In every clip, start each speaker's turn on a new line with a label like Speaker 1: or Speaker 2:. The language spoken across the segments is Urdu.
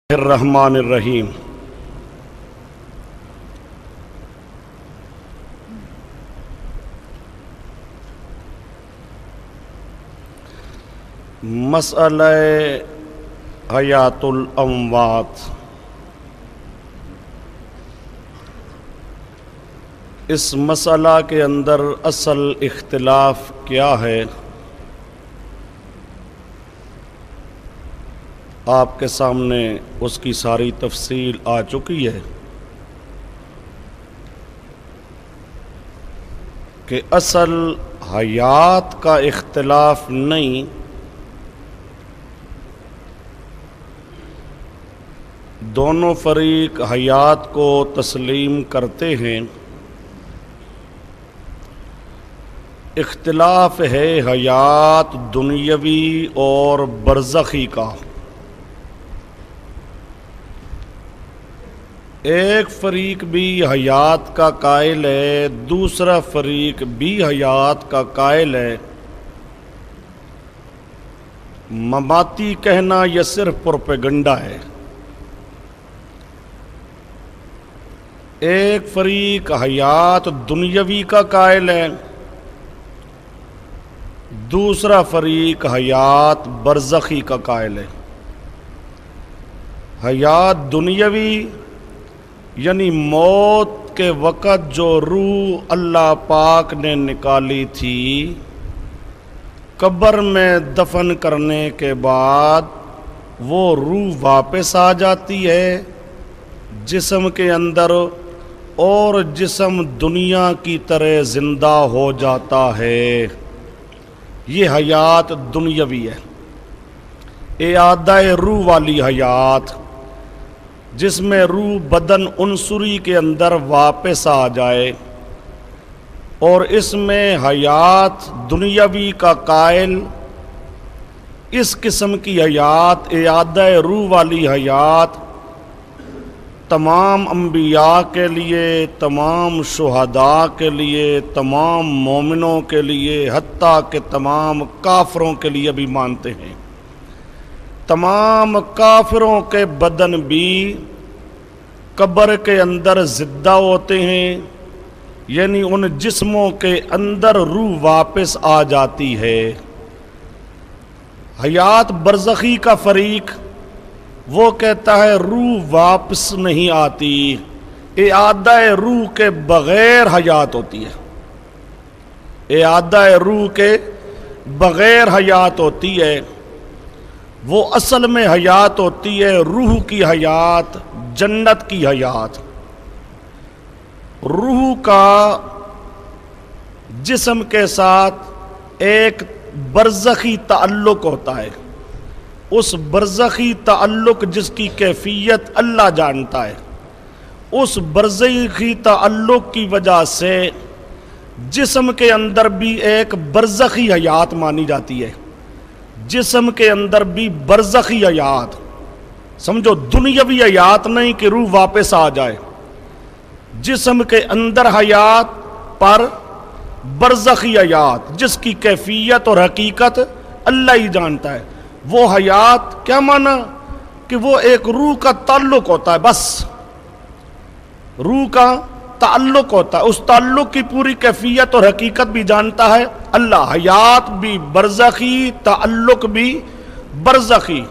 Speaker 1: الرحمن الرحیم۔ مسئلہ حیات الاموات، اس مسئلہ کے اندر اصل اختلاف کیا ہے؟ آپ کے سامنے اس کی ساری تفصیل آ چکی ہے کہ اصل حیات کا اختلاف نہیں، دونوں فریق حیات کو تسلیم کرتے ہیں، اختلاف ہے حیات دنیاوی اور برزخی کا۔ ایک فریق بھی حیات کا قائل ہے، دوسرا فریق بھی حیات کا قائل ہے۔ مماتی کہنا یہ صرف پروپیگنڈا ہے۔ ایک فریق حیات دنیاوی کا قائل ہے، دوسرا فریق حیات برزخی کا قائل ہے۔ حیات دنیاوی یعنی موت کے وقت جو روح اللہ پاک نے نکالی تھی، قبر میں دفن کرنے کے بعد وہ روح واپس آ جاتی ہے جسم کے اندر، اور جسم دنیا کی طرح زندہ ہو جاتا ہے۔ یہ حیات دنیاوی ہے، اعادہ روح والی حیات، جس میں روح بدن عنصری کے اندر واپس آ جائے، اور اس میں حیات دنیاوی کا قائل اس قسم کی حیات، اعادہ روح والی حیات، تمام انبیاء کے لیے، تمام شہداء کے لیے، تمام مومنوں کے لیے، حتیٰ کہ تمام کافروں کے لیے بھی مانتے ہیں۔ تمام کافروں کے بدن بھی قبر کے اندر زندہ ہوتے ہیں، یعنی ان جسموں کے اندر روح واپس آ جاتی ہے۔ حیات برزخی کا فریق وہ کہتا ہے روح واپس نہیں آتی، اعادہ روح کے بغیر حیات ہوتی ہے، اعادہ روح کے بغیر حیات ہوتی ہے۔ وہ اصل میں حیات ہوتی ہے روح کی حیات، جنت کی حیات۔ روح کا جسم کے ساتھ ایک برزخی تعلق ہوتا ہے، اس برزخی تعلق جس کی کیفیت اللہ جانتا ہے، اس برزخی تعلق کی وجہ سے جسم کے اندر بھی ایک برزخی حیات مانی جاتی ہے، جسم کے اندر بھی برزخی حیات، سمجھو دنیاوی حیات نہیں کہ روح واپس آ جائے، جسم کے اندر حیات پر برزخی حیات جس کی کیفیت اور حقیقت اللہ ہی جانتا ہے۔ وہ حیات کیا مانا کہ وہ ایک روح کا تعلق ہوتا ہے، بس روح کا تعلق ہوتا ہے، اس تعلق کی پوری کیفیت اور حقیقت بھی جانتا ہے اللہ۔ حیات بھی برزخی، تعلق بھی برزخی،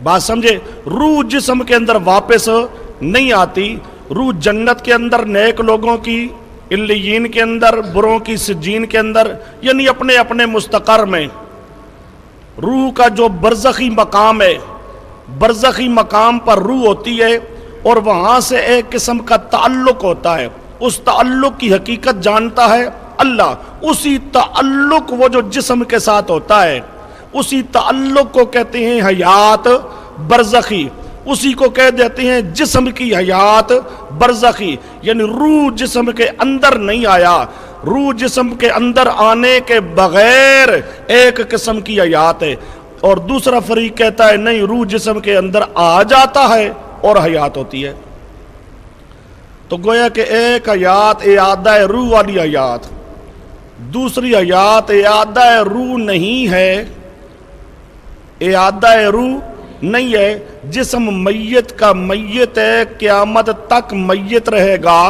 Speaker 1: بات سمجھے؟ روح جسم کے اندر واپس نہیں آتی، روح جنت کے اندر نیک لوگوں کی علیین کے اندر، بروں کی سجین کے اندر، یعنی اپنے اپنے مستقر میں روح کا جو برزخی مقام ہے، برزخی مقام پر روح ہوتی ہے، اور وہاں سے ایک قسم کا تعلق ہوتا ہے، اس تعلق کی حقیقت جانتا ہے اللہ۔ اسی تعلق وہ جو جسم کے ساتھ ہوتا ہے، اسی تعلق کو کہتے ہیں حیات برزخی، اسی کو کہہ دیتے ہیں جسم کی حیات برزخی، یعنی روح جسم کے اندر نہیں آیا، روح جسم کے اندر آنے کے بغیر ایک قسم کی حیات ہے۔ اور دوسرا فریق کہتا ہے نہیں، روح جسم کے اندر آ جاتا ہے اور حیات ہوتی ہے۔ تو گویا کہ ایک حیات اعادہ روح والی حیات، دوسری حیات اعادہ روح نہیں ہے، اعادہ روح نہیں ہے، جسم میت کا میت ہے، قیامت تک میت رہے گا۔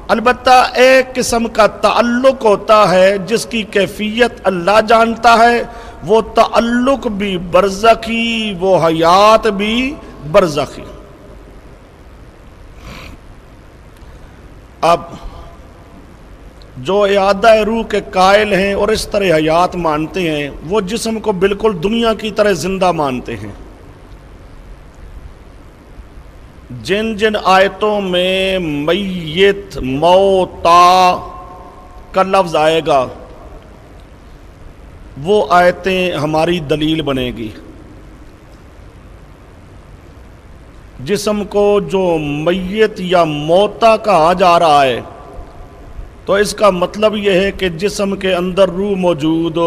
Speaker 1: البتہ ایک قسم کا تعلق ہوتا ہے جس کی کیفیت اللہ جانتا ہے، وہ تعلق بھی برزخی، وہ حیات بھی برزخی۔ اب جو اعادہ روح کے قائل ہیں اور اس طرح حیات مانتے ہیں، وہ جسم کو بالکل دنیا کی طرح زندہ مانتے ہیں۔ جن جن آیتوں میں میت، موتا کا لفظ آئے گا، وہ آیتیں ہماری دلیل بنے گی۔ جسم کو جو میت یا موتا کہا جا رہا ہے، تو اس کا مطلب یہ ہے کہ جسم کے اندر روح موجود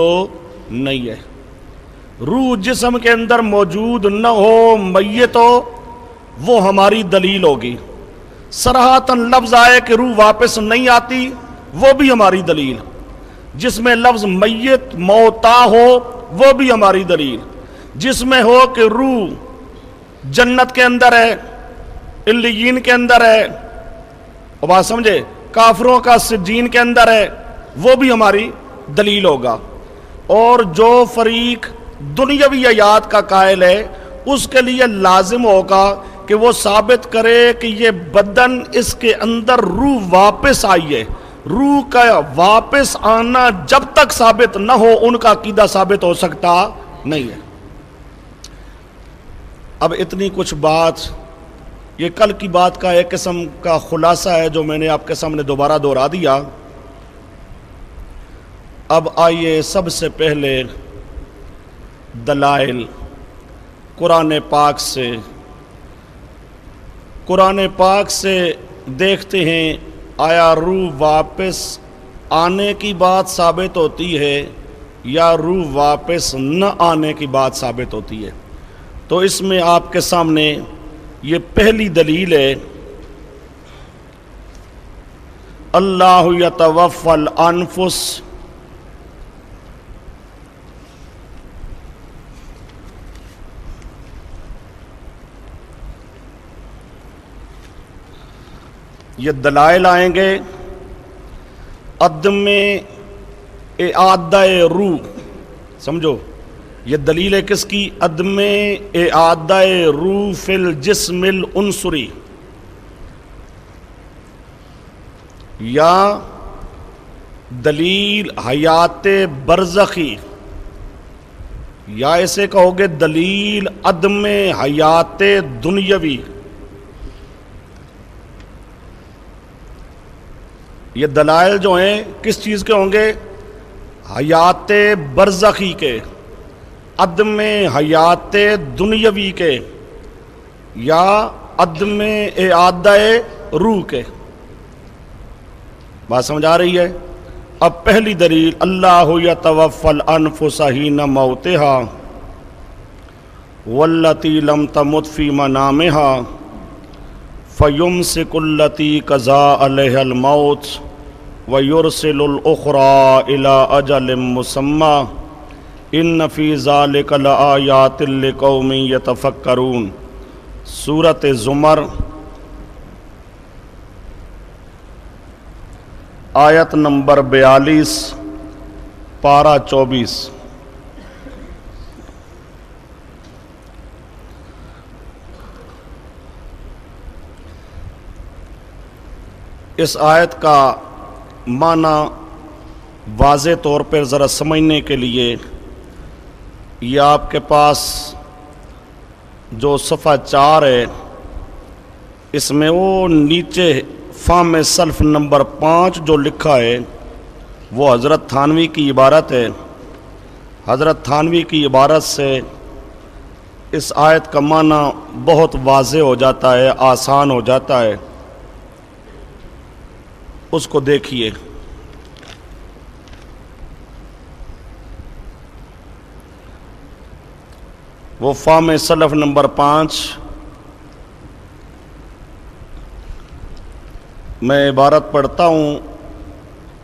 Speaker 1: نہیں ہے۔ روح جسم کے اندر موجود نہ ہو، میت ہو، وہ ہماری دلیل ہوگی۔ صراحتاً لفظ آئے کہ روح واپس نہیں آتی، وہ بھی ہماری دلیل۔ جس میں لفظ میت، موتا ہو، وہ بھی ہماری دلیل۔ جس میں ہو کہ روح جنت کے اندر ہے، علیین کے اندر ہے، اور بات سمجھے، کافروں کا سجین کے اندر ہے، وہ بھی ہماری دلیل ہوگا۔ اور جو فریق دنیاوی حیات کا قائل ہے، اس کے لیے لازم ہوگا کہ وہ ثابت کرے کہ یہ بدن، اس کے اندر روح واپس آئی ہے۔ روح کا واپس آنا جب تک ثابت نہ ہو، ان کا عقیدہ ثابت ہو سکتا نہیں ہے۔ اب اتنی کچھ بات، یہ کل کی بات کا ایک قسم کا خلاصہ ہے جو میں نے آپ کے سامنے دوبارہ دہرا دیا۔ اب آئیے سب سے پہلے دلائل قرآن پاک سے دیکھتے ہیں، آیا روح واپس آنے کی بات ثابت ہوتی ہے یا روح واپس نہ آنے کی بات ثابت ہوتی ہے۔ تو اس میں آپ کے سامنے یہ پہلی دلیل ہے، اللہ یتوفی الانفس، یہ دلائل آئیں گے عدم اعادہ روح، سمجھو یہ دلیل ہے کس کی؟ عدم اعادہ روح فی الجسم العنصری، یا دلیل حیات برزخی، یا اسے کہو گے دلیل عدم حیات دنیاوی۔ یہ دلائل جو ہیں کس چیز کے ہوں گے؟ حیات برزخی کے، عدم حیات دنیاوی کے، یا عدم اعادہ روح کے۔ بات سمجھ آ رہی ہے؟ اب پہلی دلیل، اللہ یتوفی الانفس حین موتها واللتی لم تمت فی منامها فیمسک التی قضا علیہا الموت ویرسل الاخری الی اجل مسمی ان فی ذلک لآیات لقوم یتفکرون۔ سورۃ زمر آیت نمبر 42، پارہ 24۔ اس آیت کا معنی واضح طور پر ذرا سمجھنے کے لیے یہ آپ کے پاس جو صفحہ 4 ہے، اس میں وہ نیچے فہم سلف نمبر 5 جو لکھا ہے، وہ حضرت تھانوی کی عبارت ہے۔ حضرت تھانوی کی عبارت سے اس آیت کا معنی بہت واضح ہو جاتا ہے، آسان ہو جاتا ہے۔ اس کو دیکھیے۔ وہ فہم سلف نمبر 5، میں عبارت پڑھتا ہوں،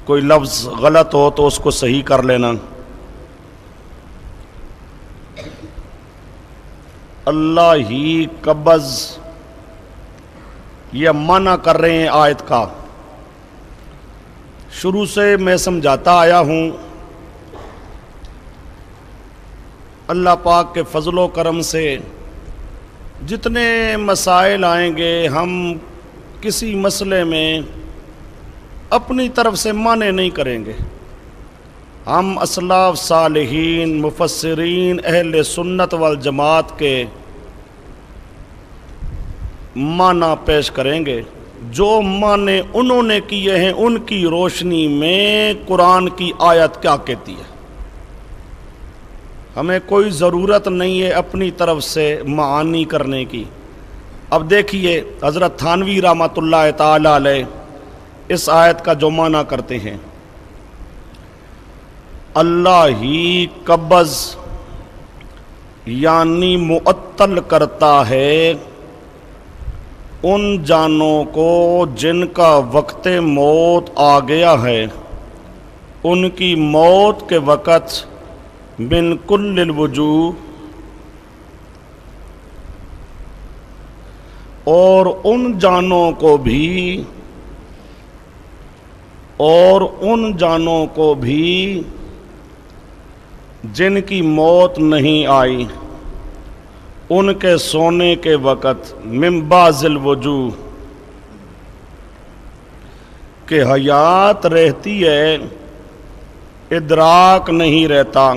Speaker 1: کوئی لفظ غلط ہو تو اس کو صحیح کر لینا۔ اللہ ہی قبض، یہ معنی کر رہے ہیں آیت کا۔ شروع سے میں سمجھاتا آیا ہوں، اللہ پاک کے فضل و کرم سے جتنے مسائل آئیں گے ہم کسی مسئلے میں اپنی طرف سے معنی نہیں کریں گے، ہم اسلاف صالحین مفسرین اہل سنت والجماعت کے معنی پیش کریں گے، جو معنی انہوں نے کیے ہیں ان کی روشنی میں قرآن کی آیت کیا کہتی ہے۔ ہمیں کوئی ضرورت نہیں ہے اپنی طرف سے معانی کرنے کی۔ اب دیکھیے حضرت تھانوی رحمۃ اللہ تعالی علیہ اس آیت کا جو معنی کرتے ہیں، اللہ ہی قبض یعنی معطل کرتا ہے ان جانوں کو جن کا وقت موت آ گیا ہے، ان کی موت کے وقت من کل الوجوہ، اور ان جانوں کو بھی جن کی موت نہیں آئی، ان کے سونے کے وقت من بعض الوجوہ، کہ حیات رہتی ہے ادراک نہیں رہتا،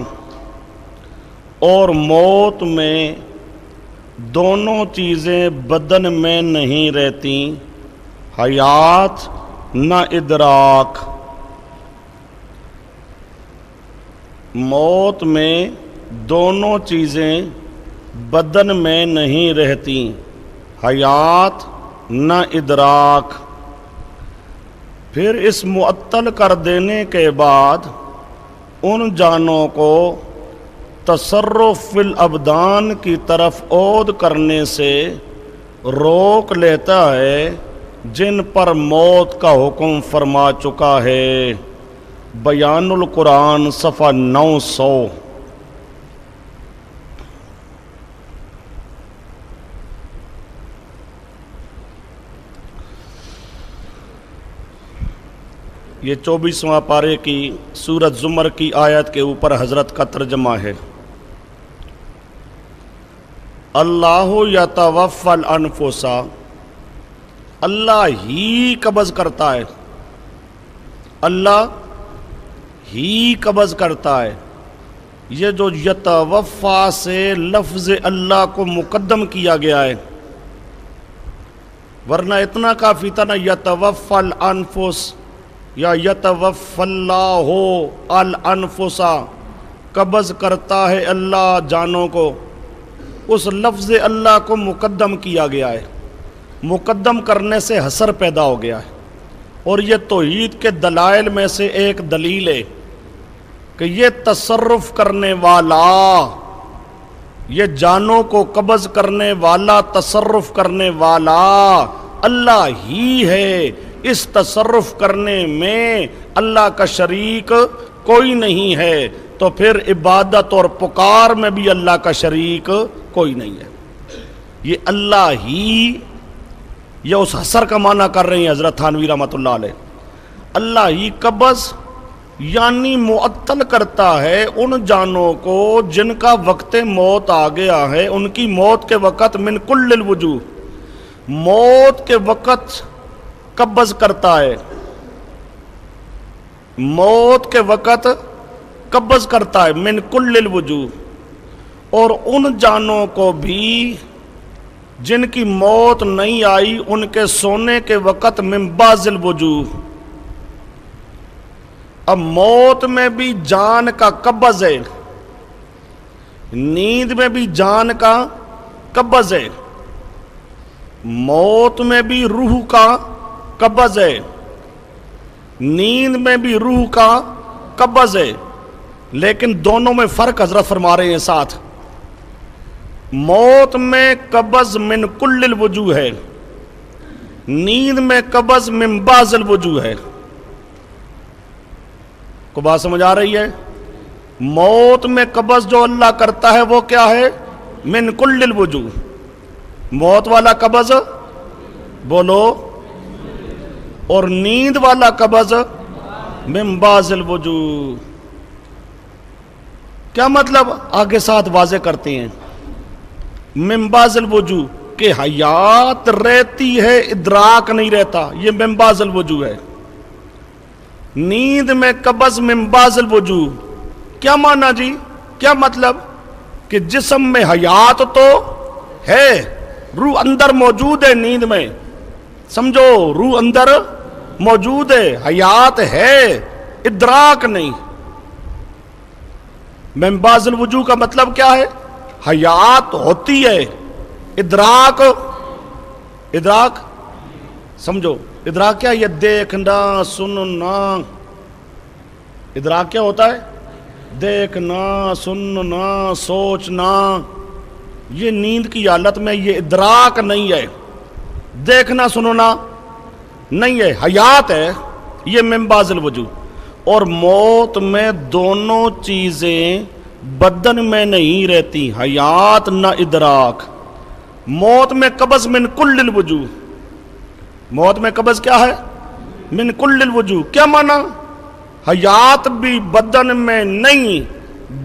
Speaker 1: اور موت میں دونوں چیزیں بدن میں نہیں رہتی، حیات نہ ادراک۔ موت میں دونوں چیزیں بدن میں نہیں رہتی، حیات نہ ادراک۔ پھر اس معطل کر دینے کے بعد ان جانوں کو تصرف فی الابدان کی طرف عود کرنے سے روک لیتا ہے جن پر موت کا حکم فرما چکا ہے۔ بیان القرآن صفحہ 900۔ یہ 24واں پارے کی سورۃ زمر کی آیت کے اوپر حضرت کا ترجمہ ہے۔ اللہ یتوفی الانفس، اللہ ہی قبض کرتا ہے، اللہ ہی قبض کرتا ہے۔ یہ جو یتوفی سے لفظ اللہ کو مقدم کیا گیا ہے، ورنہ اتنا کافی تھا نا یتوفی الانفس یا یتوفی اللہ الانفس، قبض کرتا ہے اللہ جانوں کو۔ اس لفظ اللہ کو مقدم کیا گیا ہے، مقدم کرنے سے حصر پیدا ہو گیا ہے، اور یہ توحید کے دلائل میں سے ایک دلیل ہے کہ یہ تصرف کرنے والا، یہ جانوں کو قبض کرنے والا، تصرف کرنے والا اللہ ہی ہے۔ اس تصرف کرنے میں اللہ کا شریک کوئی نہیں ہے، تو پھر عبادت اور پکار میں بھی اللہ کا شریک کوئی نہیں ہے۔ یہ اللہ ہی، یہ اس حصر کا معنی کر رہے ہیں حضرت تھانوی رحمۃ اللہ علیہ۔ اللہ ہی قبض یعنی معطل کرتا ہے ان جانوں کو جن کا وقت موت آ گیا ہے، ان کی موت کے وقت من کل الوجوہ، موت کے وقت قبض کرتا ہے، موت کے وقت قبض کرتا ہے من کل الوجوہ، اور ان جانوں کو بھی جن کی موت نہیں آئی ان کے سونے کے وقت من بعض الوجوہ۔ اب موت میں بھی جان کا قبض ہے، نیند میں بھی جان کا قبض ہے، موت میں بھی روح کا قبض ہے، نیند میں بھی روح کا قبض ہے، لیکن دونوں میں فرق حضرت فرما رہے ہیں ساتھ۔ موت میں قبض من کل الوجوہ ہے، نیند میں قبض من بعض الوجوہ ہے۔ کو بات سمجھ آ رہی ہے؟ موت میں قبض جو اللہ کرتا ہے وہ کیا ہے؟ من کل الوجوہ، موت والا قبض بولو، اور نیند والا قبض من بعض الوجوہ۔ کیا مطلب؟ آگے ساتھ واضح کرتے ہیں، من بعض الوجوہ کہ حیات رہتی ہے، ادراک نہیں رہتا، یہ من بعض الوجوہ ہے۔ نیند میں قبض من بعض الوجوہ، کیا معنی جی؟ کیا مطلب؟ کہ جسم میں حیات تو ہے، روح اندر موجود ہے نیند میں، سمجھو، روح اندر موجود ہے، حیات ہے، ادراک نہیں۔ من بعض الوجوہ کا مطلب کیا ہے؟ حیات ہوتی ہے، ادراک سمجھو، ادراک کیا؟ یہ دیکھنا، سننا۔ ادراک کیا ہوتا ہے؟ دیکھنا، سننا، سوچنا۔ یہ نیند کی حالت میں یہ ادراک نہیں ہے، دیکھنا سننا نہیں ہے، حیات ہے، یہ من بعض الوجوہ۔ اور موت میں دونوں چیزیں بدن میں نہیں رہتی، حیات نہ ادراک۔ موت میں قبض من کل الوجوہ، موت میں قبض کیا ہے؟ من کل الوجوہ۔ کیا معنی؟ حیات بھی بدن میں نہیں،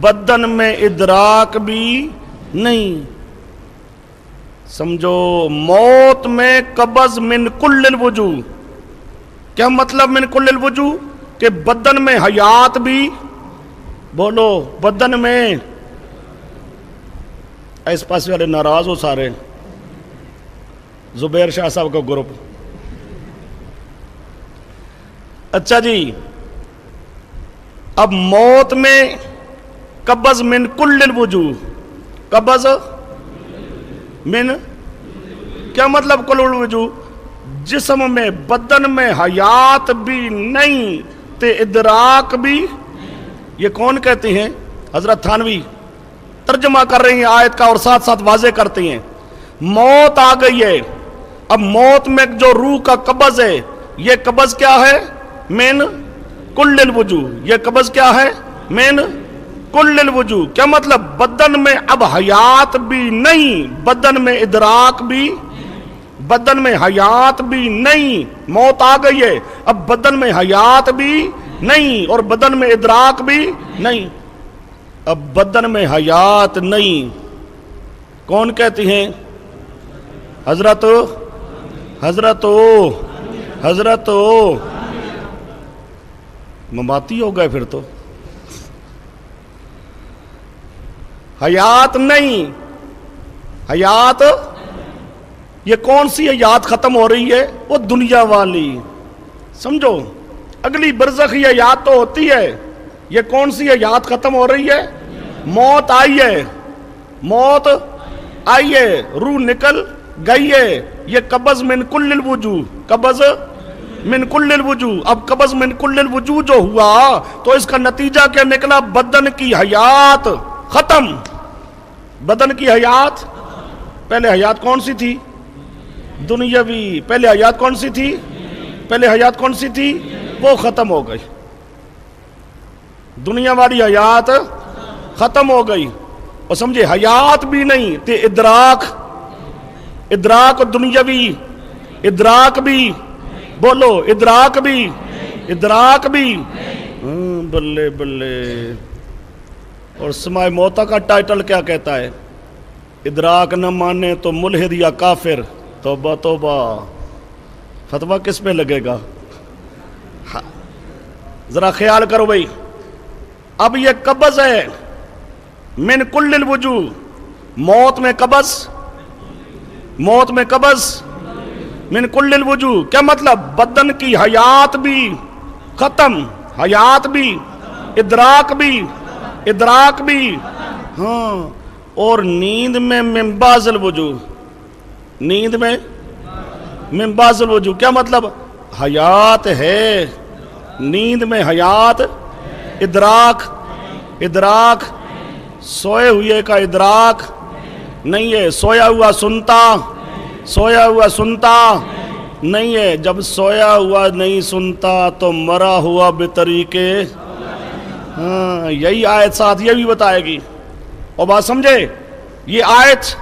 Speaker 1: بدن میں ادراک بھی نہیں، سمجھو۔ موت میں قبض من کل الوجوہ، کیا مطلب من کل الوجوہ؟ کہ بدن میں حیات بھی، بولو، بدن میں۔ اس پاس والے ناراض ہو سارے، زبیر شاہ صاحب کا گروپ۔ اچھا جی، اب موت میں قبض من کل الوجوہ، قبض من، کیا مطلب کل الوجوہ؟ جسم میں، بدن میں حیات بھی نہیں تے ادراک بھی۔ یہ کون کہتے ہیں؟ حضرت تھانوی ترجمہ کر رہے ہیں آیت کا، اور ساتھ ساتھ واضح کرتے ہیں۔ موت آ گئی ہے، اب موت میں جو روح کا قبض ہے، یہ قبض کیا ہے؟ من کل الوجوہ۔ یہ قبض کیا ہے؟ من کل الوجوہ۔ کیا مطلب؟ بدن میں اب حیات بھی نہیں، بدن میں ادراک بھی، بدن میں حیات بھی نہیں۔ موت آ گئی ہے، اب بدن میں حیات بھی نہیں اور بدن میں ادراک بھی نہیں۔ اب بدن میں حیات نہیں، کون کہتے ہیں؟ حضرت مماتی ہو گئے پھر تو۔ حیات نہیں، حیات، یہ کون سی حیات ختم ہو رہی ہے؟ وہ دنیا والی، سمجھو، اگلی برزخی حیات تو ہوتی ہے، یہ کون سی حیات ختم ہو رہی ہے؟ موت آئی ہے، موت آئی ہے، روح نکل گئی ہے، یہ قبض من کل الوجوہ، قبض من کل الوجوہ۔ اب قبض من کل الوجوہ جو ہوا تو اس کا نتیجہ کیا نکلا؟ بدن کی حیات ختم، بدن کی حیات۔ پہلے حیات کون سی تھی؟ دنیاوی۔ پہلے حیات کون سی تھی؟ پہلے حیات کون سی تھی؟ وہ ختم ہو گئی، دنیا والی حیات ختم ہو گئی۔ اور سمجھے، حیات بھی نہیں تے ادراک دنیاوی، ادراک بھی، بولو، ادراک بھی، بلے بلے۔ اور سماع موتا کا ٹائٹل کیا کہتا ہے؟ ادراک نہ مانے تو ملحد یا کافر۔ توبہ توبہ، فتویٰ کس پہ لگے گا؟ ذرا خیال کرو بھائی، اب یہ قبض ہے من کل الوجوہ، موت میں قبض من کل الوجوہ۔ کیا مطلب؟ بدن کی حیات بھی ختم، حیات بھی، ادراک بھی، ہاں۔ اور نیند میں من بعض الوجوہ، نیند میں من بعض الوجوہ۔ کیا مطلب؟ حیات ہے، نیند میں حیات، ادراک، سوئے ہوئے کا ادراک نہیں ہے، سویا ہوا سنتا نہیں ہے۔ جب سویا ہوا نہیں سنتا تو مرا ہوا بطریقے، ہاں، یہی آیت ساتھ یہ بھی بتائے گی۔ اور بات سمجھے، یہ آیت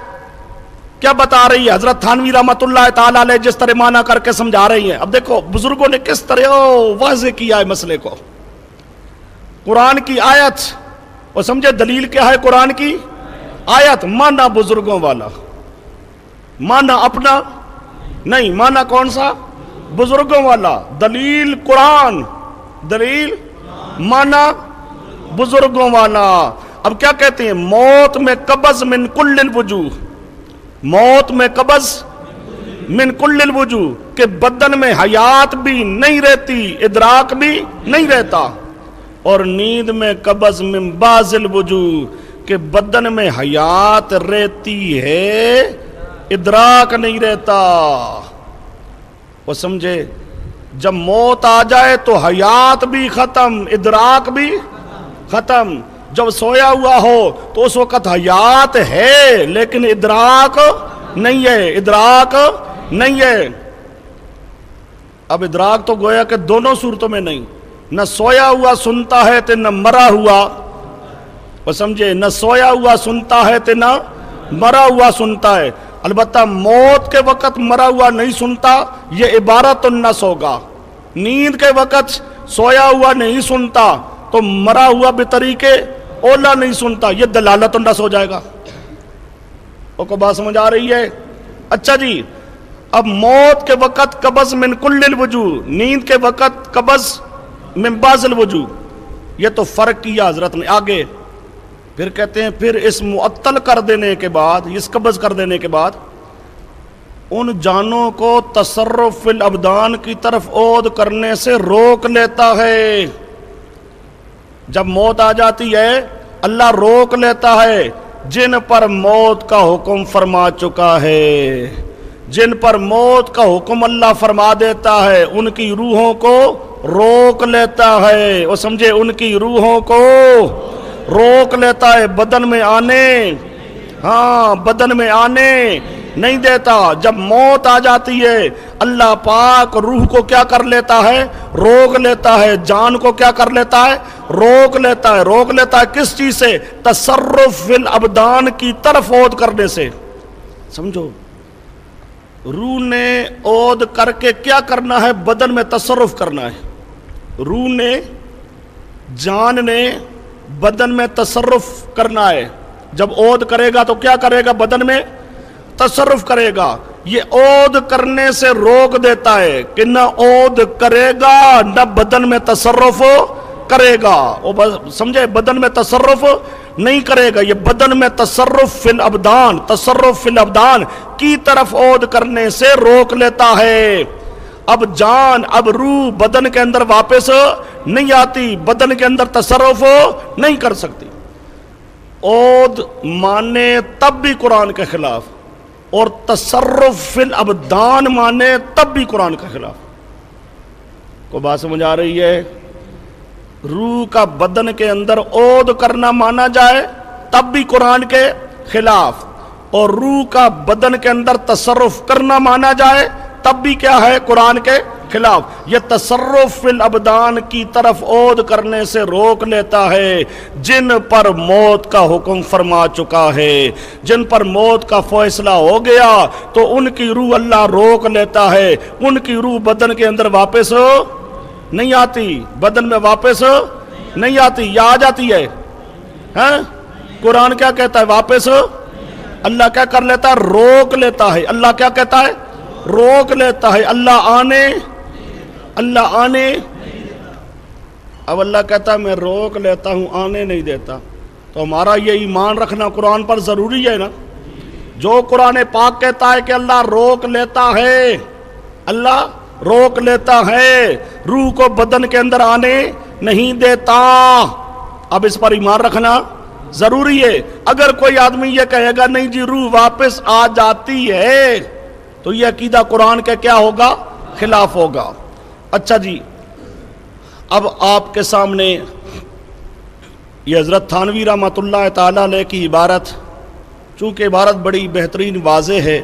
Speaker 1: کیا بتا رہی ہے؟ حضرت تھانوی رحمۃ اللہ تعالی علیہ جس طرح معنی کر کے سمجھا رہی ہیں. اب دیکھو بزرگوں نے کس طرح واضح کیا ہے مسئلے کو. قرآن کی آیت اور سمجھے دلیل کیا ہے؟ قرآن کی آیت معنی بزرگوں والا، معنی اپنا نہیں، معنی کون سا؟ بزرگوں والا. دلیل قرآن، دلیل معنی بزرگوں والا. اب کیا کہتے ہیں؟ موت میں قبض من کل الوجوہ، موت میں قبض من کل الوجوہ کہ بدن میں حیات بھی نہیں رہتی، ادراک بھی نہیں رہتا. اور نیند میں قبض من بعض الوجوہ کہ بدن میں حیات رہتی ہے، ادراک نہیں رہتا. وہ سمجھے جب موت آ جائے تو حیات بھی ختم، ادراک بھی ختم. جب سویا ہوا ہو تو اس وقت حیات ہے لیکن ادراک نہیں ہے، ادراک نہیں ہے. اب ادراک تو گویا کہ دونوں صورتوں میں نہیں، نہ سویا ہوا سنتا ہے تو نہ مرا ہوا. وہ سمجھے نہ سویا ہوا سنتا ہے تو نہ مرا ہوا سنتا ہے. البتہ موت کے وقت مرا ہوا نہیں سنتا، یہ عبارت النص ہوگا. نیند کے وقت سویا ہوا نہیں سنتا تو مرا ہوا بطریقے اولا نہیں سنتا، یہ دلالت النص ہو جائے گا. وہ کو بات سمجھ آ رہی ہے؟ اچھا جی، اب موت کے وقت قبض من کل الوجوہ، نیند کے وقت قبض من بعض الوجوہ، یہ تو فرق کیا حضرت نے. آگے پھر کہتے ہیں پھر اس معطل کر دینے کے بعد، اس قبض کر دینے کے بعد ان جانوں کو تصرف فی الابدان کی طرف عود کرنے سے روک لیتا ہے. جب موت آ جاتی ہے اللہ روک لیتا ہے جن پر موت کا حکم فرما چکا ہے. جن پر موت کا حکم اللہ فرما دیتا ہے ان کی روحوں کو روک لیتا ہے. وہ سمجھے ان کی روحوں کو روک لیتا ہے، بدن میں آنے، ہاں بدن میں آنے نہیں دیتا. جب موت آ جاتی ہے اللہ پاک روح کو کیا کر لیتا ہے؟ روک لیتا ہے. جان کو کیا کر لیتا ہے؟ روک لیتا ہے. روک لیتا ہے کس چیز سے؟ تصرف فی الابدان کی طرف عود کرنے سے. سمجھو روح نے عود کر کے کیا کرنا ہے؟ بدن میں تصرف کرنا ہے. روح نے، جان نے بدن میں تصرف کرنا ہے. جب عود کرے گا تو کیا کرے گا؟ بدن میں تصرف کرے گا. یہ عود کرنے سے روک دیتا ہے کہ نہ عود کرے گا نہ بدن میں تصرف کرے گا. سمجھے بدن میں تصرف نہیں کرے گا. یہ بدن میں تصرف فی الابدان، تصرف فی الابدان کی طرف عود کرنے سے روک لیتا ہے. اب جان، اب روح بدن کے اندر واپس نہیں آتی، بدن کے اندر تصرف نہیں کر سکتی. عود مانے تب بھی قرآن کے خلاف، اور تصرف فی الابدان مانے تب بھی قرآن کے خلاف. کو بات سمجھ آ رہی ہے؟ روح کا بدن کے اندر عود کرنا مانا جائے تب بھی قرآن کے خلاف، اور روح کا بدن کے اندر تصرف کرنا مانا جائے تب بھی کیا ہے؟ قرآن کے خلاف. یہ تصرف فی الابدان کی طرف عود کرنے سے روک لیتا ہے جن پر موت کا حکم فرما چکا ہے. جن پر موت کا فیصلہ ہو گیا تو ان کی روح اللہ روک لیتا ہے. ان کی روح بدن کے اندر واپس نہیں آتی، بدن میں واپس نہیں آتی. یا آ جاتی ہے؟ قرآن کیا کہتا ہے؟ واپس اللہ کیا کر لیتا ہے؟ روک لیتا ہے. اللہ کیا کہتا ہے؟ روک لیتا ہے. اللہ آنے، اللہ آنے. اب اللہ کہتا ہے میں روک لیتا ہوں، آنے نہیں دیتا. تو ہمارا یہ ایمان رکھنا قرآن پر ضروری ہے نا. جو قرآن پاک کہتا ہے کہ اللہ روک لیتا ہے، اللہ روک لیتا ہے، روح کو بدن کے اندر آنے نہیں دیتا. اب اس پر ایمان رکھنا ضروری ہے. اگر کوئی آدمی یہ کہے گا نہیں جی روح واپس آ جاتی ہے تو یہ عقیدہ قرآن کے کیا ہوگا؟ خلاف ہوگا. اچھا جی، اب آپ کے سامنے یہ حضرت تھانوی رحمۃ اللہ تعالی علیہ کی عبارت، چونکہ عبارت بڑی بہترین واضح ہے.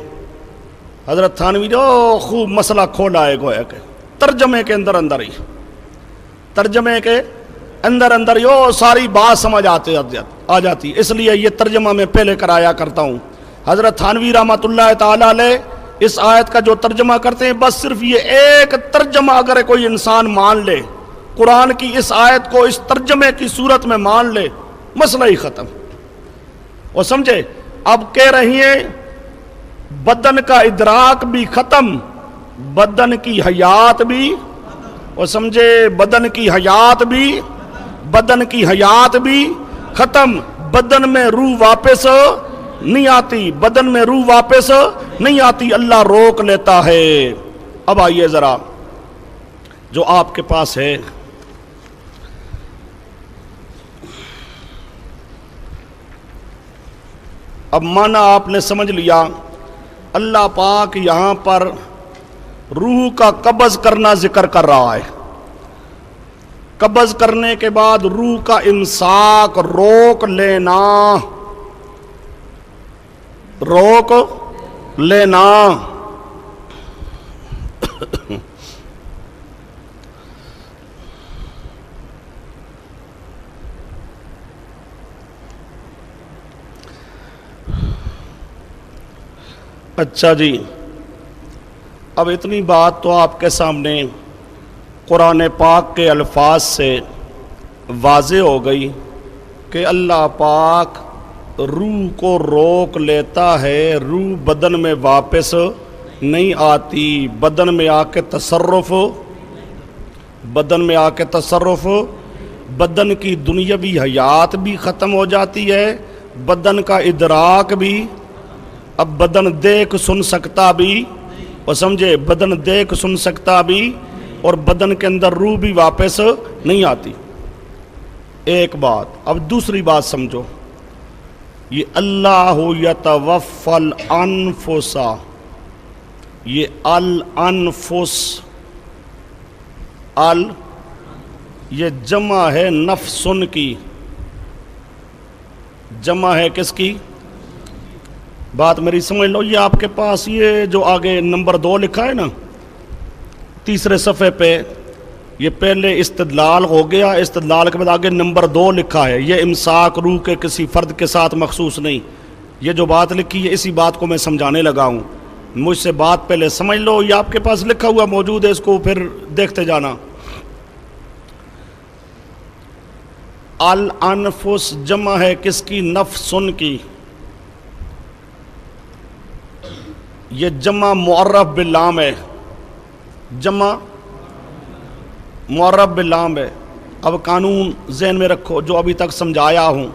Speaker 1: حضرت تھانوی جو خوب مسئلہ کھولا ہے گویا کہ ترجمے کے اندر ہی، ترجمے کے اندر اندر یہ ساری بات سمجھ آ جاتی. اس لیے یہ ترجمہ میں پہلے کرایا کرتا ہوں. حضرت تھانوی رحمۃ اللہ تعالی علیہ اس آیت کا جو ترجمہ کرتے ہیں، بس صرف یہ ایک ترجمہ اگر کوئی انسان مان لے، قرآن کی اس آیت کو اس ترجمے کی صورت میں مان لے، مسئلہ ہی ختم. اور سمجھے اب کہہ رہی ہیں بدن کا ادراک بھی ختم، بدن کی حیات بھی، اور سمجھے بدن کی حیات بھی ختم. بدن میں روح واپس نہیں آتی، بدن میں روح واپس نہیں آتی، اللہ روک لیتا ہے. اب آئیے ذرا جو آپ کے پاس ہے، اب معنی آپ نے سمجھ لیا. اللہ پاک یہاں پر روح کا قبض کرنا ذکر کر رہا ہے. قبض کرنے کے بعد روح کا امساک، روک لینا. اچھا جی، اب اتنی بات تو آپ کے سامنے قرآن پاک کے الفاظ سے واضح ہو گئی کہ اللہ پاک روح کو روک لیتا ہے، روح بدن میں واپس نہیں آتی، بدن میں آ کے تصرف، بدن کی دنیاوی حیات بھی ختم ہو جاتی ہے، بدن کا ادراک بھی. اب بدن دیکھ سن سکتا بھی، اور سمجھے بدن دیکھ سن سکتا بھی، اور بدن کے اندر روح بھی واپس نہیں آتی. ایک بات. اب دوسری بات سمجھو، یہ اللہ یتوفی الانفس، یہ الانفس، یہ جمع ہے نفسن کی. جمع ہے کس کی؟ بات میری سمجھ لو. یہ آپ کے پاس یہ جو آگے نمبر 2 لکھا ہے نا تیسرے صفحے پہ، یہ پہلے استدلال ہو گیا، استدلال کے بعد آگے نمبر 2 لکھا ہے. یہ امساک روح کے کسی فرد کے ساتھ مخصوص نہیں. یہ جو بات لکھی ہے اسی بات کو میں سمجھانے لگا ہوں. مجھ سے بات پہلے سمجھ لو. یہ آپ کے پاس لکھا ہوا موجود ہے، اس کو پھر دیکھتے جانا. الانفس جمع ہے کس کی؟ نفسن کی. یہ جمع معرف باللام ہے، جمع معرف باللام ہے. اب قانون ذہن میں رکھو جو ابھی تک سمجھایا ہوں.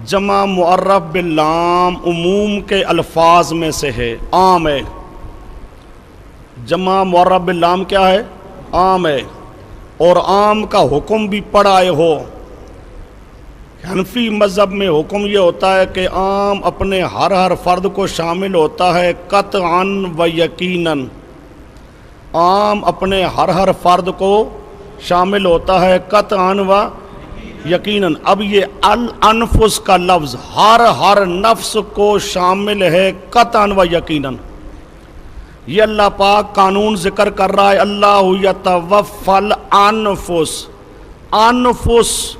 Speaker 1: جمع معرف باللام عموم کے الفاظ میں سے ہے، عام ہے. جمع معرف باللام کیا ہے؟ عام ہے. اور عام کا حکم بھی پڑھائے ہو. حنفی مذہب میں حکم یہ ہوتا ہے کہ عام اپنے ہر فرد کو شامل ہوتا ہے قطعاً و یقیناً. عام اپنے ہر فرد کو شامل ہوتا ہے قطعاً و یقیناً. اب یہ الانفس کا لفظ ہر نفس کو شامل ہے قطعاً و یقیناً. یہ اللہ پاک قانون ذکر کر رہا ہے. اللہ یتوفی الانفس، انفس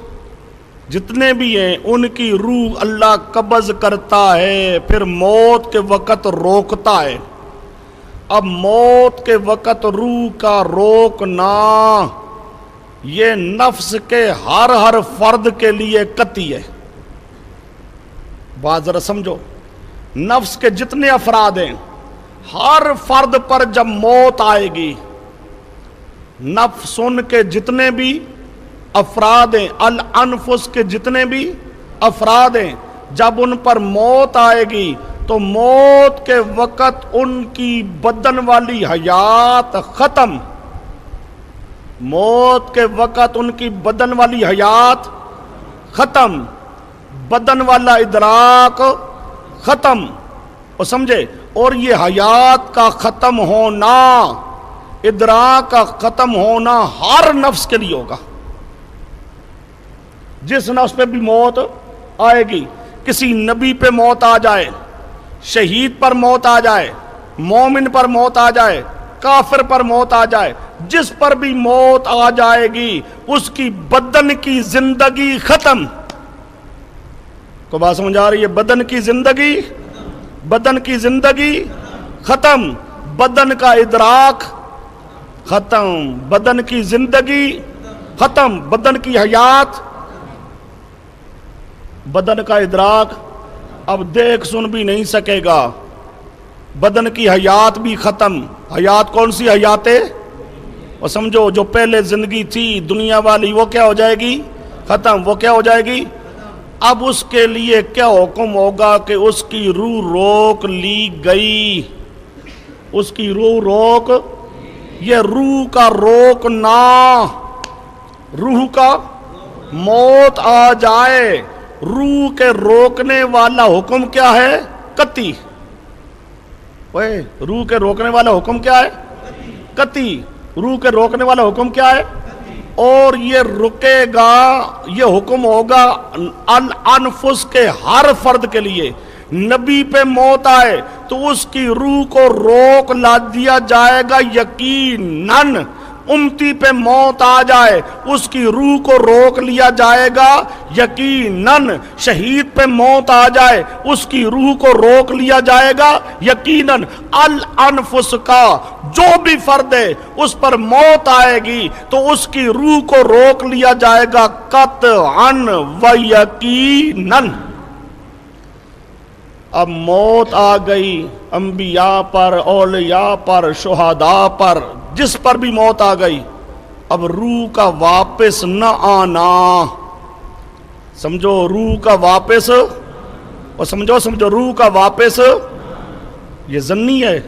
Speaker 1: جتنے بھی ہیں ان کی روح اللہ قبض کرتا ہے، پھر موت کے وقت روکتا ہے. اب موت کے وقت روح کا روکنا یہ نفس کے ہر فرد کے لیے قطعی ہے. بات ذرا سمجھو. نفس کے جتنے افراد ہیں ہر فرد پر جب موت آئے گی، نفسن کے جتنے بھی افراد ہیں، الانفس کے جتنے بھی افراد ہیں، جب ان پر موت آئے گی تو موت کے وقت ان کی بدن والی حیات ختم. موت کے وقت ان کی بدن والی حیات ختم، بدن والا ادراک ختم. اور سمجھے، اور یہ حیات کا ختم ہونا، ادراک کا ختم ہونا ہر نفس کے لیے ہوگا. جس نفس پہ بھی موت آئے گی، کسی نبی پہ موت آ جائے، شہید پر موت آ جائے، مومن پر موت آ جائے، کافر پر موت آ جائے، جس پر بھی موت آ جائے گی اس کی بدن کی زندگی ختم. کو بات سمجھ آ رہی ہے؟ بدن کی زندگی ختم، بدن کا ادراک ختم، بدن کی زندگی ختم، بدن کی حیات، بدن کا ادراک اب دیکھ سن بھی نہیں سکے گا، بدن کی حیات بھی ختم. حیات کون سی حیاتیں؟ اور سمجھو جو پہلے زندگی تھی دنیا والی وہ کیا ہو جائے گی؟ ختم. وہ کیا ہو جائے گی؟ اب اس کے لیے کیا حکم ہوگا کہ اس کی روح روک لی گئی. اس کی روح یہ روح کا روکنا، روح کا موت آ جائے، روح کے روکنے والا حکم کیا ہے؟ قطعی. روح کے روکنے والا حکم کیا ہے؟ قطعی. روح کے روکنے والا حکم کیا ہے؟ اور یہ رکے گا، یہ حکم ہوگا الانفس کے ہر فرد کے لیے. نبی پہ موت آئے تو اس کی روح کو روک لا دیا جائے گا یقیناً. امتی پہ موت آ جائے اس کی روح کو روک لیا جائے گا یقیناً. شہید پہ موت آ جائے اس کی روح کو روک لیا جائے گا یقیناً. الانفس کا جو بھی فرد ہے اس پر موت آئے گی تو اس کی روح کو روک لیا جائے گا قطعاً و یقیناً. اب موت آ گئی انبیاء پر، اولیاء پر، شہداء پر، جس پر بھی موت آ گئی. اب روح کا واپس نہ آنا. سمجھو روح کا واپس، اور سمجھو روح کا واپس یہ ضمنی ہے.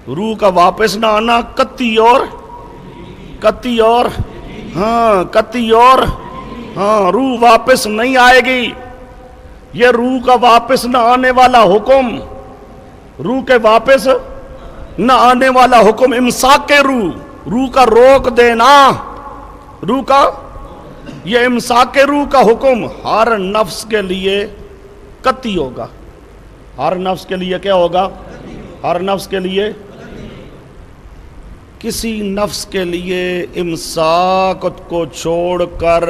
Speaker 1: روح کا واپس نہ آنا قطعی اور روح واپس نہیں آئے گی. یہ روح کا واپس نہ آنے والا حکم، روح کے واپس نہ آنے والا حکم امساک روح، روح کا روک دینا، روح کا یہ امساک روح کا حکم ہر نفس کے لیے قطعی ہوگا. ہر نفس کے لیے کیا ہوگا؟ ہر نفس کے لیے. کسی نفس کے لیے امساک کو چھوڑ کر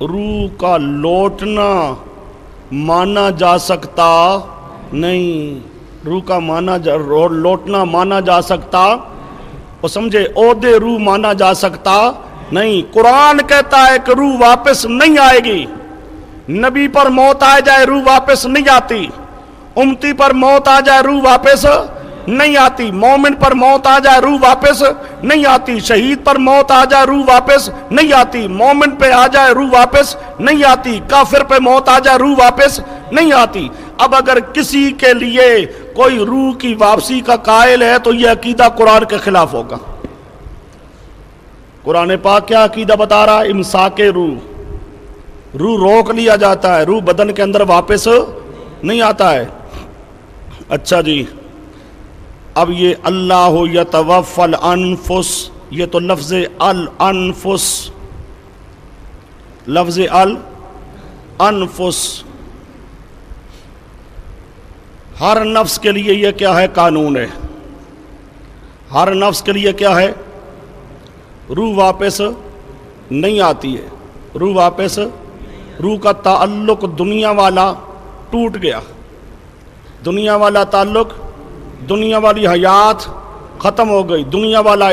Speaker 1: روح کا لوٹنا مانا جا سکتا نہیں. روح کا لوٹنا مانا جا سکتا، اور سمجھے عہدے روح مانا جا سکتا نہیں. قرآن کہتا ہے کہ روح واپس نہیں آئے گی. نبی پر موت آ جائے روح واپس نہیں آتی. امتی پر موت آ جائے روح واپس نہیں آتی. مومن پر موت آ جائے روح واپس نہیں آتی. شہید پر موت آ جائے روح واپس نہیں آتی. مومن پہ آ جائے روح واپس نہیں آتی. کافر پہ موت آ جائے روح واپس نہیں آتی. اب اگر کسی کے لیے کوئی روح کی واپسی کا قائل ہے تو یہ عقیدہ قرآن کے خلاف ہوگا. قرآن پاک کیا عقیدہ بتا رہا ہے؟ امساک روح، روح روک لیا جاتا ہے، روح بدن کے اندر واپس نہیں آتا ہے. اچھا جی، اب یہ اللہ یتوفی الانفس، یہ تو لفظ الانفس، لفظ الانفس ہر نفس کے لیے یہ کیا ہے؟ قانون ہے. ہر نفس کے لیے کیا ہے؟ روح واپس نہیں آتی ہے. روح واپس، روح کا تعلق دنیا والا ٹوٹ گیا. دنیا والا تعلق، دنیا والی حیات ختم ہو گئی. دنیا والا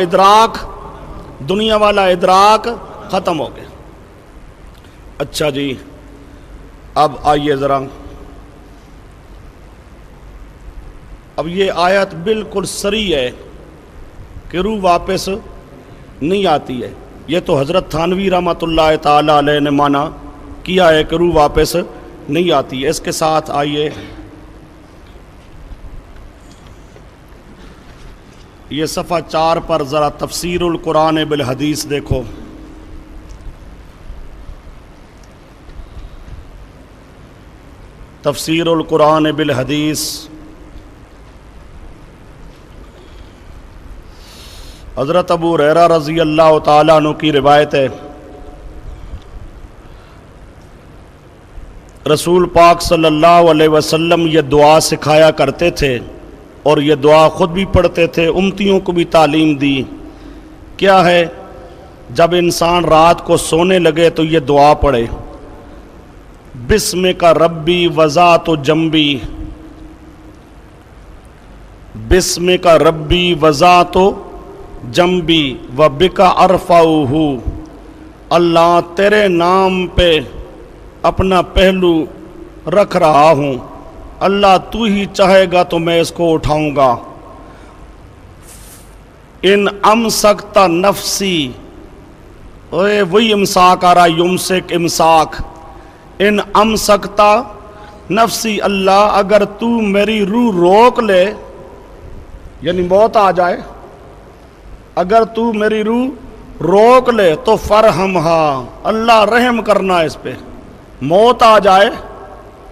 Speaker 1: ادراک ختم ہو گیا. اچھا جی، اب آئیے ذرا، اب یہ آیت بالکل صریح ہے کہ روح واپس نہیں آتی ہے. یہ تو حضرت تھانوی رحمۃ اللہ تعالی علیہ نے مانا کیا ہے کہ روح واپس نہیں آتی ہے. اس کے ساتھ آئیے یہ صفحہ 4 پر ذرا تفسیر القرآن بالحدیث دیکھو. تفسیر القرآن بالحدیث، حضرت ابو ہریرہ رضی اللہ تعالیٰ عنہ کی روایت ہے، رسول پاک صلی اللہ علیہ وسلم یہ دعا سکھایا کرتے تھے اور یہ دعا خود بھی پڑھتے تھے، امتیوں کو بھی تعلیم دی۔ کیا ہے؟ جب انسان رات کو سونے لگے تو یہ دعا پڑھے، بسمک ربی وذات جنبی، بسمک ربی وذات جنبی وبک ارفعہ، اللہ تیرے نام پہ اپنا پہلو رکھ رہا ہوں، اللہ تو ہی چاہے گا تو میں اس کو اٹھاؤں گا۔ ان امسکت نفسی، وہی امساک آ رہا، یمسک امساک، ان امسکتا نفسی، اللہ اگر تو میری روح روک لے، یعنی موت آ جائے، اگر تو میری روح روک لے تو فرحمہا، اللہ رحم کرنا اس پہ۔ موت آ جائے،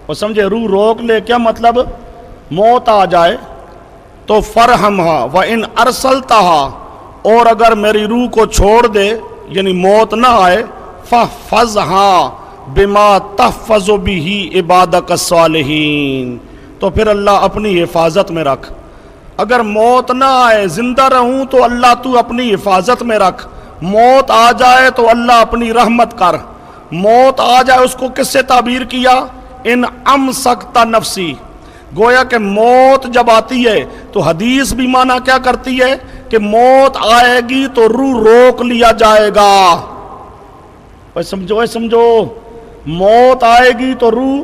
Speaker 1: اور سمجھے روح روک لے کیا مطلب؟ موت آ جائے تو فرحمہا، وَإِنْ أَرْسَلْتَهَا، اور اگر میری روح کو چھوڑ دے یعنی موت نہ آئے، فَحْفَظْهَا بِمَا تَحْفَظُ بِهِ عِبَادَكَ الصَّالِحِينَ، تو پھر اللہ اپنی حفاظت میں رکھ۔ اگر موت نہ آئے، زندہ رہوں تو اللہ تو اپنی حفاظت میں رکھ، موت آ جائے تو اللہ اپنی رحمت کر۔ موت آ جائے اس کو کس سے تعبیر کیا؟ ان امسکت نفسی، گویا کہ موت جب آتی ہے تو حدیث بھی معنی کیا کرتی ہے کہ موت آئے گی تو روح روک لیا جائے گا۔ سمجھو، موت آئے گی تو روح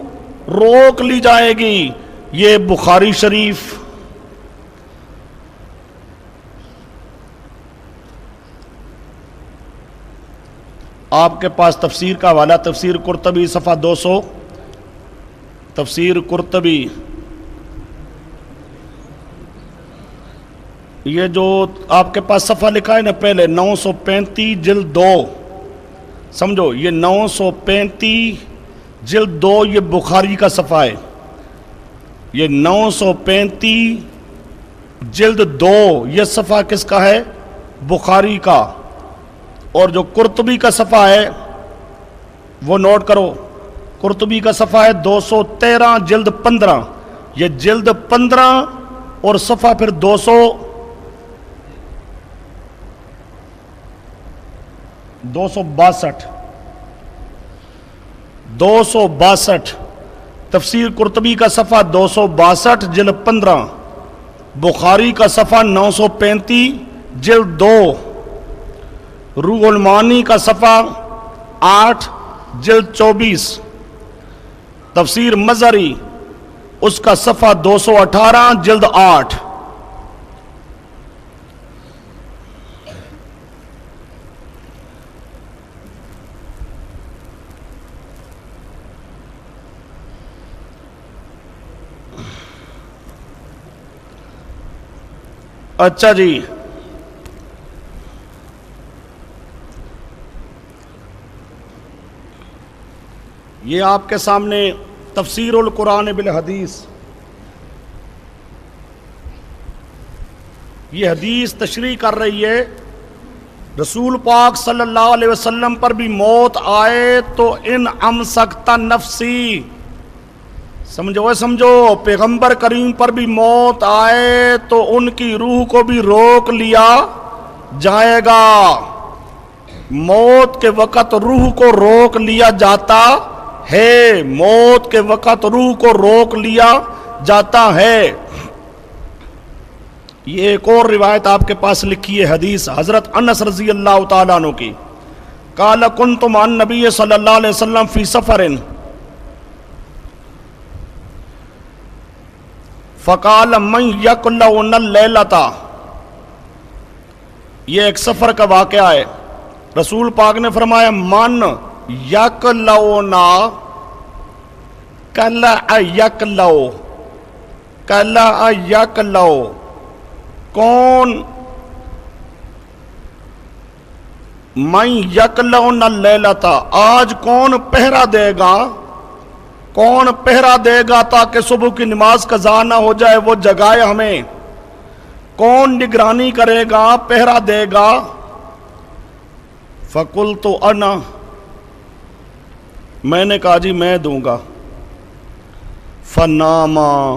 Speaker 1: روک لی جائے گی۔ یہ بخاری شریف آپ کے پاس تفسیر کا حوالہ، تفسیر قرطبی صفحہ 200، تفسیر قرطبی، یہ جو آپ کے پاس صفحہ لکھا ہے نا پہلے 935 جلد 2، سمجھو یہ 935 جلد 2 یہ بخاری کا صفحہ ہے، یہ 935 جلد 2 یہ صفحہ کس کا ہے؟ بخاری کا۔ اور جو قرطبی کا صفحہ ہے وہ نوٹ کرو، قرطبی کا صفحہ ہے 213 جلد 15، یہ جلد 15 اور صفحہ پھر 262 تفسیر قرطبی کا صفحہ 262 جلد 15، بخاری کا صفحہ 935 جلد 2، روح المعانی کا صفحہ 8 جلد 24، تفسیر مظہری اس کا صفحہ 218 جلد 8۔ اچھا جی، یہ آپ کے سامنے تفسیر القرآن بالحدیث، یہ حدیث تشریح کر رہی ہے رسول پاک صلی اللہ علیہ وسلم پر بھی موت آئے تو ان امسکت نفسی، سمجھو پیغمبر کریم پر بھی موت آئے تو ان کی روح کو بھی روک لیا جائے گا۔ موت کے وقت روح کو روک لیا جاتا ہے، موت کے وقت روح کو روک لیا جاتا ہے۔ یہ ایک اور روایت آپ کے پاس لکھی ہے، حدیث حضرت انس رضی اللہ تعالیٰ عنہ کی، قال کنت مع النبی صلی اللہ علیہ وسلم فی سفر فقال من یکلؤنا اللیلۃ، یہ ایک سفر کا واقعہ ہے، رسول پاک نے فرمایا من یکلؤنا، کلع یکلؤ، کلع یکلؤ، کون؟ من یکلؤنا اللیلۃ، آج کون پہرا دے گا، کون پہرا دے گا تاکہ صبح کی نماز قضا نہ ہو جائے، وہ جگائے ہمیں، کون نگرانی کرے گا، پہرا دے گا؟ فقلت انا، میں نے کہا جی میں دوں گا۔ فناما،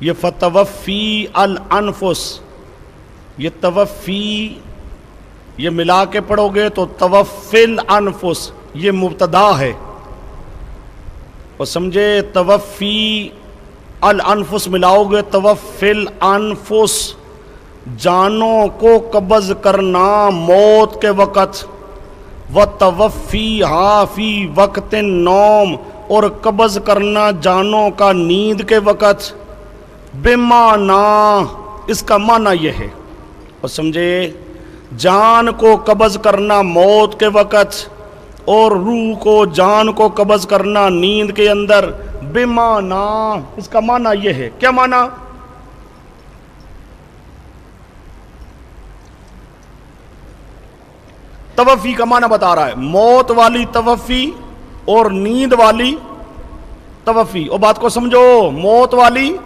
Speaker 1: یہ فتوفی الانفس، یہ توفی یہ ملا کے پڑھو گے تو توفل انفس یہ مبتدا ہے، اور سمجھے توفی الانفس ملاؤ گے توفل انفس جانوں کو قبض کرنا موت کے وقت، وتوفیھا فی وقت النوم اور قبض کرنا جانوں کا نیند کے وقت، بمعنی اس کا معنی یہ ہے، اور سمجھے جان کو قبض کرنا موت کے وقت اور روح کو جان کو قبض کرنا نیند کے اندر، بمعنی اس کا معنی یہ ہے، کیا معنی؟ توفی کا معنی بتا رہا ہے، موت والی توفی اور نیند والی توفی، اور بات کو سمجھو، موت والی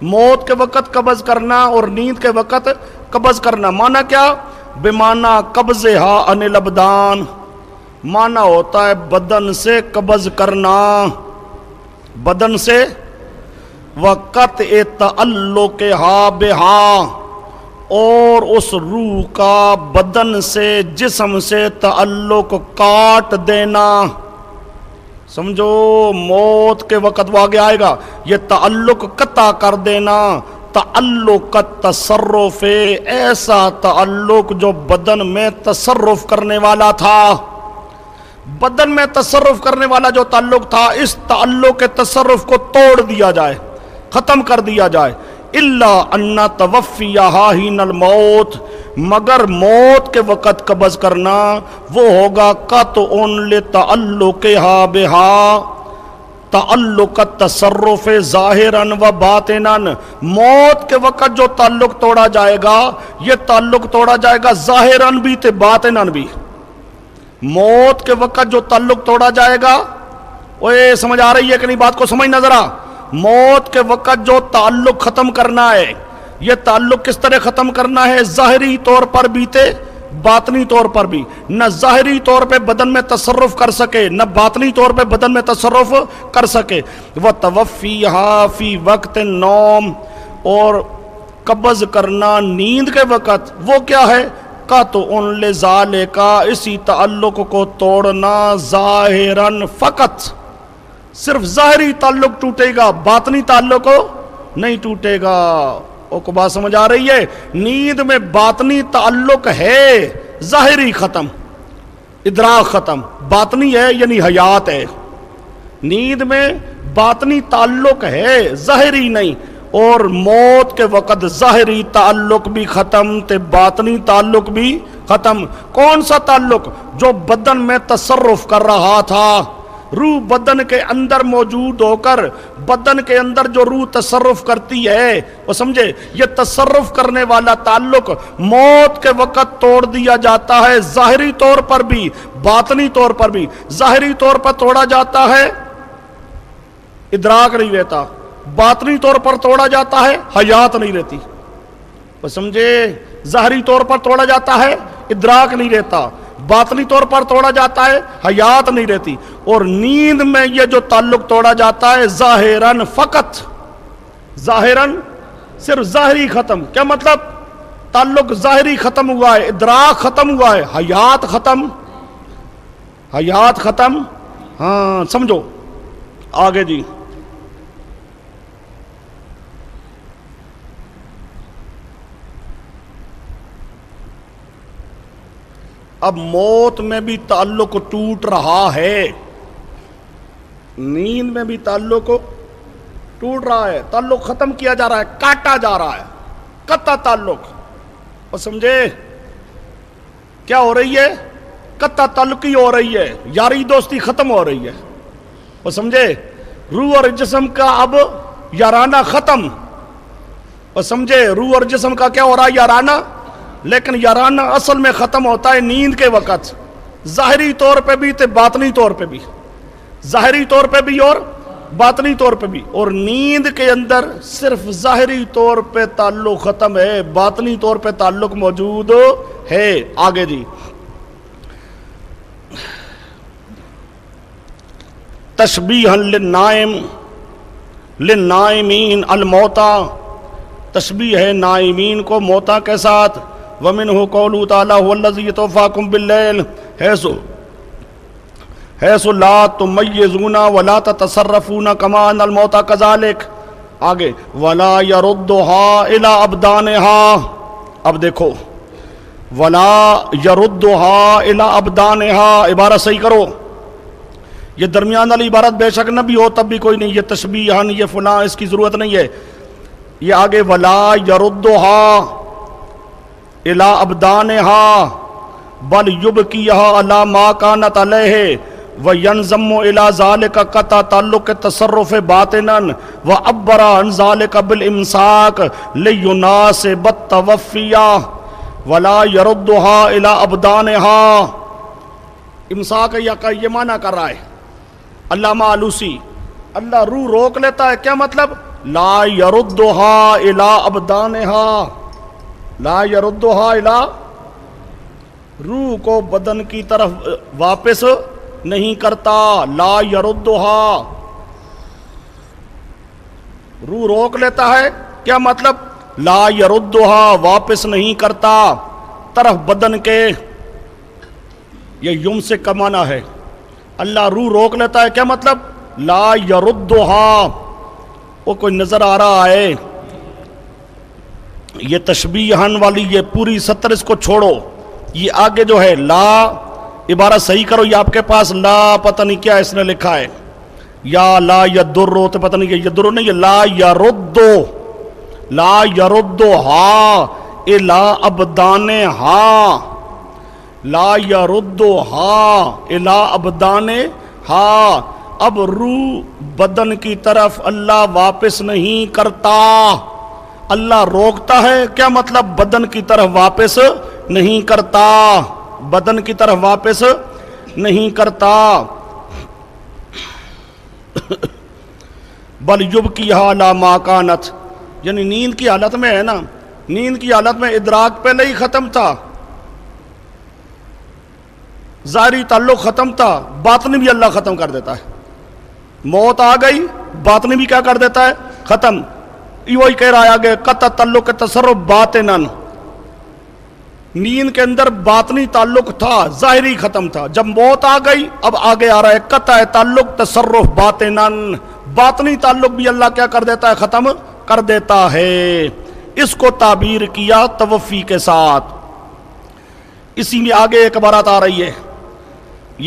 Speaker 1: موت کے وقت قبض کرنا اور نیند کے وقت قبض کرنا، معنی کیا؟ بمعنی قبضھا عن الابدان، معنی ہوتا ہے بدن سے قبض کرنا، بدن سے، وقطع تعلقھا بھا اور اس روح کا بدن سے جسم سے تعلق کاٹ دینا، سمجھو موت کے وقت وہ آگے آئے گا، یہ تعلق قطع کر دینا، تعلق تصرف ایسا تعلق جو بدن میں تصرف کرنے والا تھا، بدن میں تصرف کرنے والا جو تعلق تھا اس تعلق کے تصرف کو توڑ دیا جائے، ختم کر دیا جائے، الا ان توفیھا حین الموت، مگر موت کے وقت قبض کرنا وہ ہوگا قطع لتعلقھا بھا، تعلق تصرف ظاہرا و باطنا، موت کے وقت جو تعلق توڑا جائے گا یہ تعلق توڑا جائے گا ظاہرا بھی تے باطنا بھی، موت کے وقت جو تعلق توڑا جائے گا، اوے سمجھ آ رہی ہے کہ نہیں بات کو؟ سمجھنا ذرا، موت کے وقت جو تعلق ختم کرنا ہے یہ تعلق کس طرح ختم کرنا ہے؟ ظاہری طور پر بھی تے باطنی طور پر بھی، نہ ظاہری طور پہ بدن میں تصرف کر سکے نہ باطنی طور پہ بدن میں تصرف کر سکے، وتوفیھا فی وقت النوم اور قبض کرنا نیند کے وقت، وہ کیا ہے؟ قطع لذالک، اسی تعلق کو توڑنا ظاہراً فقط، صرف ظاہری تعلق ٹوٹے گا باطنی تعلق نہیں ٹوٹے گا، کو بات سمجھ آ رہی ہے؟ نیند میں باطنی تعلق ہے، ظاہری ختم، ادراک ختم، باطنی ہے یعنی حیات ہے، نیند میں باطنی تعلق ہے ظاہری نہیں، اور موت کے وقت ظاہری تعلق بھی ختم تے باطنی تعلق بھی ختم۔ کون سا تعلق؟ جو بدن میں تصرف کر رہا تھا، روح بدن کے اندر موجود ہو کر بدن کے اندر جو روح تصرف کرتی ہے، وہ سمجھے یہ تصرف کرنے والا تعلق موت کے وقت توڑ دیا جاتا ہے، ظاہری طور پر بھی باطنی طور پر بھی۔ ظاہری طور پر توڑا جاتا ہے، ادراک نہیں رہتا، باطنی طور پر توڑا جاتا ہے، حیات نہیں رہتی، وہ سمجھے؟ ظاہری طور پر توڑا جاتا ہے، ادراک نہیں رہتا، باطنی طور پر توڑا جاتا ہے، حیات نہیں رہتی۔ اور نیند میں یہ جو تعلق توڑا جاتا ہے ظاہراً فقط، ظاہراً صرف ظاہری ختم۔ کیا مطلب؟ تعلق ظاہری ختم ہوا ہے، ادراک ختم ہوا ہے، حیات ختم، حیات ختم۔ ہاں سمجھو آگے جی۔ اب موت میں بھی تعلق ٹوٹ رہا ہے، نیند میں بھی تعلق ٹوٹ رہا ہے، تعلق ختم کیا جا رہا ہے، کاٹا جا رہا ہے، قطع تعلق، اور سمجھے کیا ہو رہی ہے؟ قطع تعلقی ہو رہی ہے، یاری دوستی ختم ہو رہی ہے، اور سمجھے روح اور جسم کا اب یارانہ ختم، اور سمجھے روح اور جسم کا کیا ہو رہا ہے؟ یارانہ۔ لیکن یارانہ اصل میں ختم ہوتا ہے نیند کے وقت، ظاہری طور پہ بھی تے باطنی طور پہ بھی، ظاہری طور پہ بھی اور باطنی طور پہ بھی۔ اور نیند کے اندر صرف ظاہری طور پہ تعلق ختم ہے، باطنی طور پہ تعلق موجود ہے۔ آگے جی۔ تشبیہا للنائم للنائمین الموتا، تشبیہ ہے نائمین کو موتا کے ساتھ. وَمِنْهُ قَوْلُهُ تَعَالَى هُوَ الَّذِي يَتَوَفَّاكُم بِاللَّيْلِ حَيْثُ لَا تُمَيِّزُونَ وَلَا تَتَصَرَّفُونَ كَمَا أَنَّ الْمَوْتَ كَذَلِكَ. آگے وَلَا يَرُدُّهَا إِلَىٰ أَبْدَانِهَا. اب دیکھو وَلَا يَرُدُّهَا إِلَىٰ أَبْدَانِهَا عبارت صحیح کرو. یہ درمیان والی عبارت بے شک نہ بھی ہو تب بھی کوئی نہیں، یہ تشبیہاً یہ فلاں اس کی ضرورت نہیں ہے. یہ آگے وَلَا يَرُدُّهَا إِلَىٰ أَبْدَانِهَا بَلْ يُبْقِيهَا عَلَىٰ مَا كَانَتْ عَلَيْهِ وَيَنْضَمُّ إِلَىٰ ذَلِكَ قَطْعَ تَعَلُّقِ التَّصَرُّفِ باطِنًا وَعَبَّرَ عَنْ ذَلِكَ بِالْإِمْسَاكِ لِيُنَاسِبَ التَّوَفِّيَ وَلَا يَرُدُّهَا إِلَىٰ أَبْدَانِهَا. امساک یا کا یہ معنی کر رہا ہے علامہ آلوسی. اللہ روح روک لیتا ہے، کیا مطلب؟ لا يردها الى ابدانها، لا يردها الى، روح کو بدن کی طرف واپس نہیں کرتا. لا يردها، روح روک لیتا ہے، کیا مطلب؟ لا يردها واپس نہیں کرتا طرف بدن کے. یہ یم سے کمانا ہے. اللہ روح روک لیتا ہے، کیا مطلب؟ لا يردها. وہ کوئی نظر آ رہا ہے یہ تشبیہن والی یہ پوری سطر اس کو چھوڑو. یہ آگے جو ہے لا عبارت صحیح کرو. یہ آپ کے پاس لا پتہ نہیں کیا اس نے لکھا ہے، یا لا یدرو تو پتہ نہیں کہ یدرو نہیں، لا یردو، لا یردها الی ابدانها، لا یردها الی ابدانها. اب روح بدن کی طرف اللہ واپس نہیں کرتا، اللہ روکتا ہے، کیا مطلب؟ بدن کی طرف واپس نہیں کرتا، بدن کی طرف واپس نہیں کرتا. بل یبقیہا علی ما کانت، یعنی نیند کی حالت میں ہے نا، نیند کی حالت میں ادراک پہلے ہی ختم تھا، ظاہری تعلق ختم تھا، باطنی بھی اللہ ختم کر دیتا ہے. موت آ گئی، باطنی بھی کیا کر دیتا ہے؟ ختم. وہی کہہ رہا ہے آگے قطع تعلق تصرف باطنن. نیند کے اندر باطنی تعلق تھا، ظاہری ختم تھا. جب موت آ گئی اب آگے آ رہا ہے قطع تعلق تصرف باطنن، باطنی تعلق بھی اللہ کیا کر دیتا ہے؟ ختم کر دیتا ہے. اس کو تعبیر کیا توفی کے ساتھ. اسی میں آگے ایک عبارت آ رہی ہے،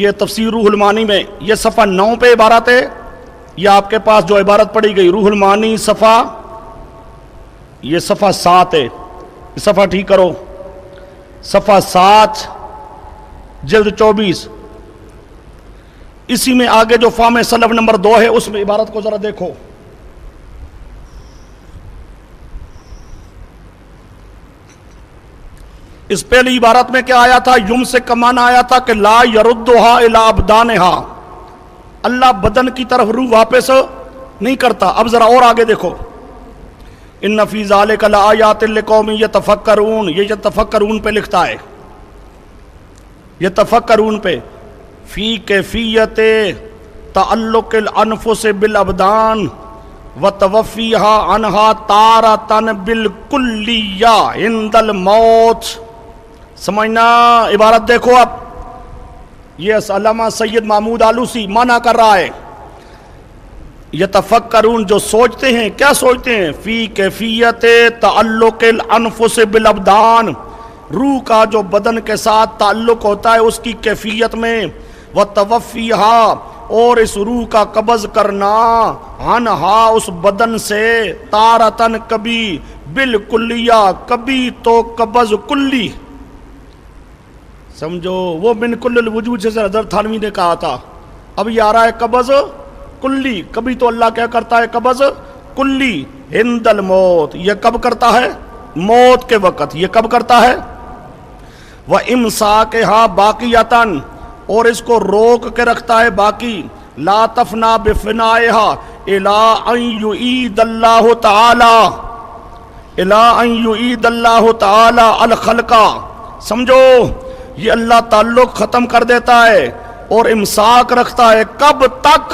Speaker 1: یہ تفسیر روح المعانی میں، یہ صفحہ 9 پہ عبارت ہے. یہ آپ کے پاس جو عبارت پڑھی گئی روح المعانی صفحہ، یہ صفحہ 7 ہے، صفحہ ٹھیک کرو، صفحہ 7 جلد 24. اسی میں آگے جو فام سلف نمبر 2 ہے اس میں عبارت کو ذرا دیکھو. اس پہلی عبارت میں کیا آیا تھا؟ یم سے کمانا آیا تھا کہ لا یردها الی ابدانها، اللہ بدن کی طرف روح واپس نہیں کرتا. اب ذرا اور آگے دیکھو، ان فی ذلک لآیات لقوم یتفکرون. یہ یتفکرون پہ لکھتا ہے، یتفکرون پہ فی کیفیت تعلق الانفس بالابدان وتوفیها عنها تارۃ بالکلیہ عند الموت. سمجھنا عبارت دیکھو. اب یہ علامہ سید محمود آلوسی معنی کر رہا ہے، یتفکرون جو سوچتے ہیں، کیا سوچتے ہیں؟ فی کیفیت تعلق الانفس بالابدان، روح کا جو بدن کے ساتھ تعلق ہوتا ہے اس کی کیفیت میں، وتوفیہا اور اس روح کا قبض کرنا، عنہا اس بدن سے، تارتن کبھی، بالکلیہ کبھی تو قبض کلی. سمجھو وہ من کل الوجود جیسے حضرت تھانوی نے کہا تھا. اب یہ آ رہا ہے قبض کلی، کبھی تو اللہ کیا کرتا ہے؟ قبض کلی. عند الموت، یہ کب کرتا ہے؟ موت کے وقت. یہ کب کرتا ہے؟ وَإِمْسَاكِهَا بَاقِيَةً، اور اس کو روک کے رکھتا ہے باقی. لا تفنا بفنائها الى ان يعيد الله تعالى، الى ان يعيد الله تعالى الخلق. سمجھو یہ اللہ تعلق ختم کر دیتا ہے اور امساک رکھتا ہے. کب تک؟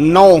Speaker 1: 9।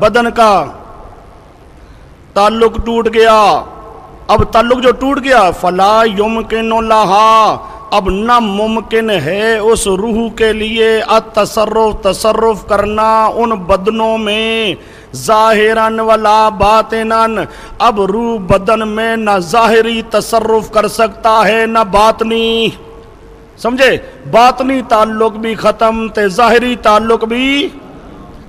Speaker 1: بدن کا تعلق ٹوٹ گیا. اب تعلق جو ٹوٹ گیا فلا یمکن لہا، اب نہ ممکن ہے اس روح کے لیے تصرف کرنا ان بدنوں میں ظاہراً ولا باطناً. اب روح بدن میں نہ ظاہری تصرف کر سکتا ہے نہ باطنی. سمجھے؟ باطنی تعلق بھی ختم تے ظاہری تعلق بھی،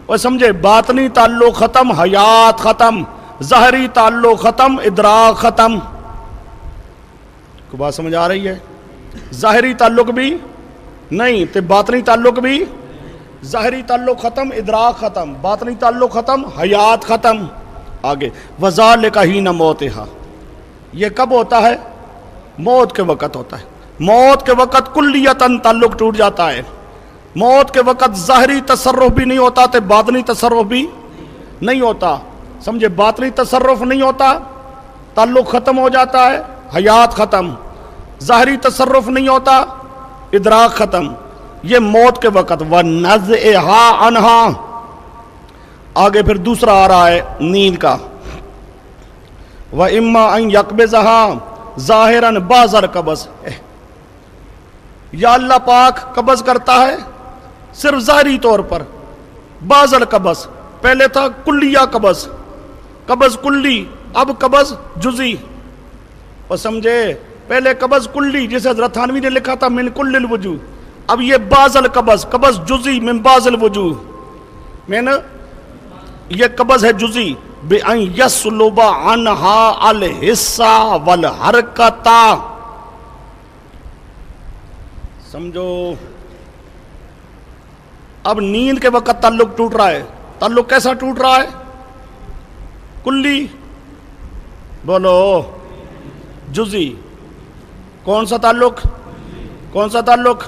Speaker 1: اور سمجھے باطنی تعلق ختم حیات ختم، ظاہری تعلق ختم ادراک ختم. کو بات سمجھ آ رہی ہے؟ ظاہری تعلق بھی نہیں تے باطنی تعلق بھی، ظاہری تعلق ختم ادراک ختم، باطنی تعلق ختم حیات ختم. آگے وذالک حین موتہا، یہ کب ہوتا ہے؟ موت کے وقت ہوتا ہے. موت کے وقت کلیتاً تعلق ٹوٹ جاتا ہے. موت کے وقت ظاہری تصرف بھی نہیں ہوتا تے باطنی تصرف بھی نہیں ہوتا. سمجھے؟ باطنی تصرف نہیں ہوتا، تعلق ختم ہو جاتا ہے، حیات ختم. ظاہری تصرف نہیں ہوتا، ادراک ختم. یہ موت کے وقت. وَنَزْعِهَا عَنْهَا، آگے پھر دوسرا آ رہا ہے نیند کا. وَإِمَّا أَن يَقْبِضَهَا ظَاهِرًا بَعْضَ الْقَبْضِ، یا اللہ پاک قبض کرتا ہے صرف ظاہری طور پر. بعض القبض، پہلے تھا کلیہ قبض، قبض کلی، اب قبض جزئی. اور سمجھے؟ پہلے قبض کلی جسے حضرت تھانوی نے لکھا تھا من کل الوجوہ، اب یہ بعض القبض، قبض جزئی من بعض الوجوہ. میں نے یہ قبض ہے جزئی. بِأَن يَسْلُبَ عَنْهَا الْحِسَّ وَالْحَرْكَةَ. سمجھو؟ اب نیند کے وقت تعلق ٹوٹ رہا ہے. تعلق کیسا ٹوٹ رہا ہے؟ کلی، بولو جزئی. کون سا تعلق؟ کون سا تعلق؟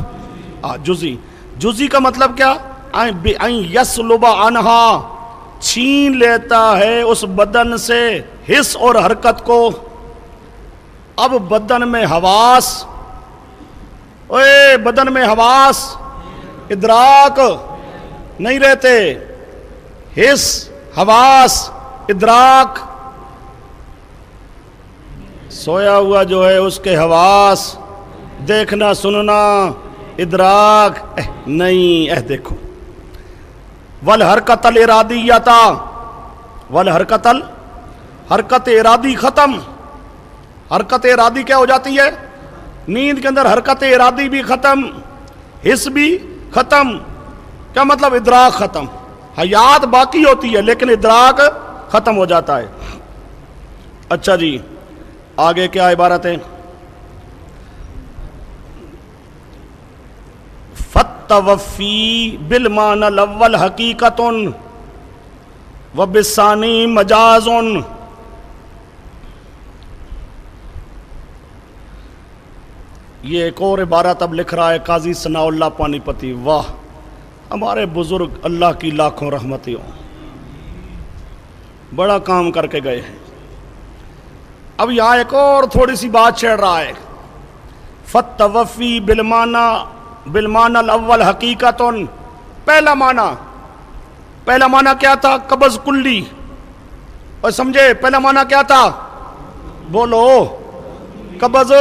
Speaker 1: جزئی. جزئی کا مطلب کیا؟ بِأَن يَسْلُبَ عَنْهَا، چھین لیتا ہے اس بدن سے حس اور حرکت کو. اب بدن میں حواس، بدن میں حواس ادراک نہیں رہتے. حس، حواس، ادراک. سویا ہوا جو ہے اس کے حواس، دیکھنا سننا ادراک نہیں. دیکھو والحرکت الارادیۃ، والحرکت حرکت ارادی ختم. حرکت ارادی کیا ہو جاتی ہے؟ نیند کے اندر حرکت ارادی بھی ختم، حس بھی ختم. کیا مطلب؟ ادراک ختم. حیات باقی ہوتی ہے لیکن ادراک ختم ہو جاتا ہے. اچھا جی، آگے کیا عبارت ہے؟ فَالتَّوَفِّي بِالْمَعْنَى الْأَوَّلِ حَقِيقَةٌ وَبِالثَّانِي مَجَازٌ. یہ ایک اور عبارت اب لکھ رہا ہے قاضی ثناء اللہ پانی پتی. واہ، ہمارے بزرگ اللہ کی لاکھوں رحمتیں ہوں، بڑا کام کر کے گئے ہیں. اب یہاں ایک اور تھوڑی سی بات چھیڑ رہا ہے. فَالتَّوَفِّي بِالْمَعْنَى الْأَوَّلِ حَقِيقَةٌ، پہلا معنی کیا تھا؟ قبض کلی. اور سمجھے پہلا معنی کیا تھا؟ بولو قبض.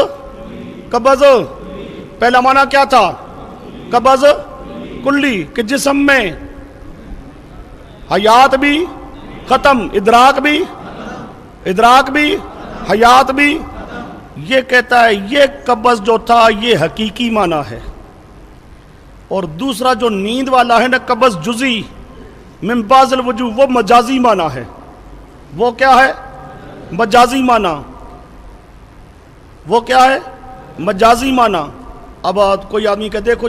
Speaker 1: پہلا معنی کیا تھا؟ قبض کلی، کہ جسم میں حیات بھی ختم، ادراک بھی حیات بھی. یہ کہتا ہے یہ قبض جو تھا یہ حقیقی معنی ہے. اور دوسرا جو نیند والا ہے نا قبض جزئی من بعض الوجوہ، وہ مجازی معنی ہے. وہ کیا ہے؟ مجازی معنی. وہ کیا ہے؟ مجازی معنی. اب کوئی آدمی کہ دیکھو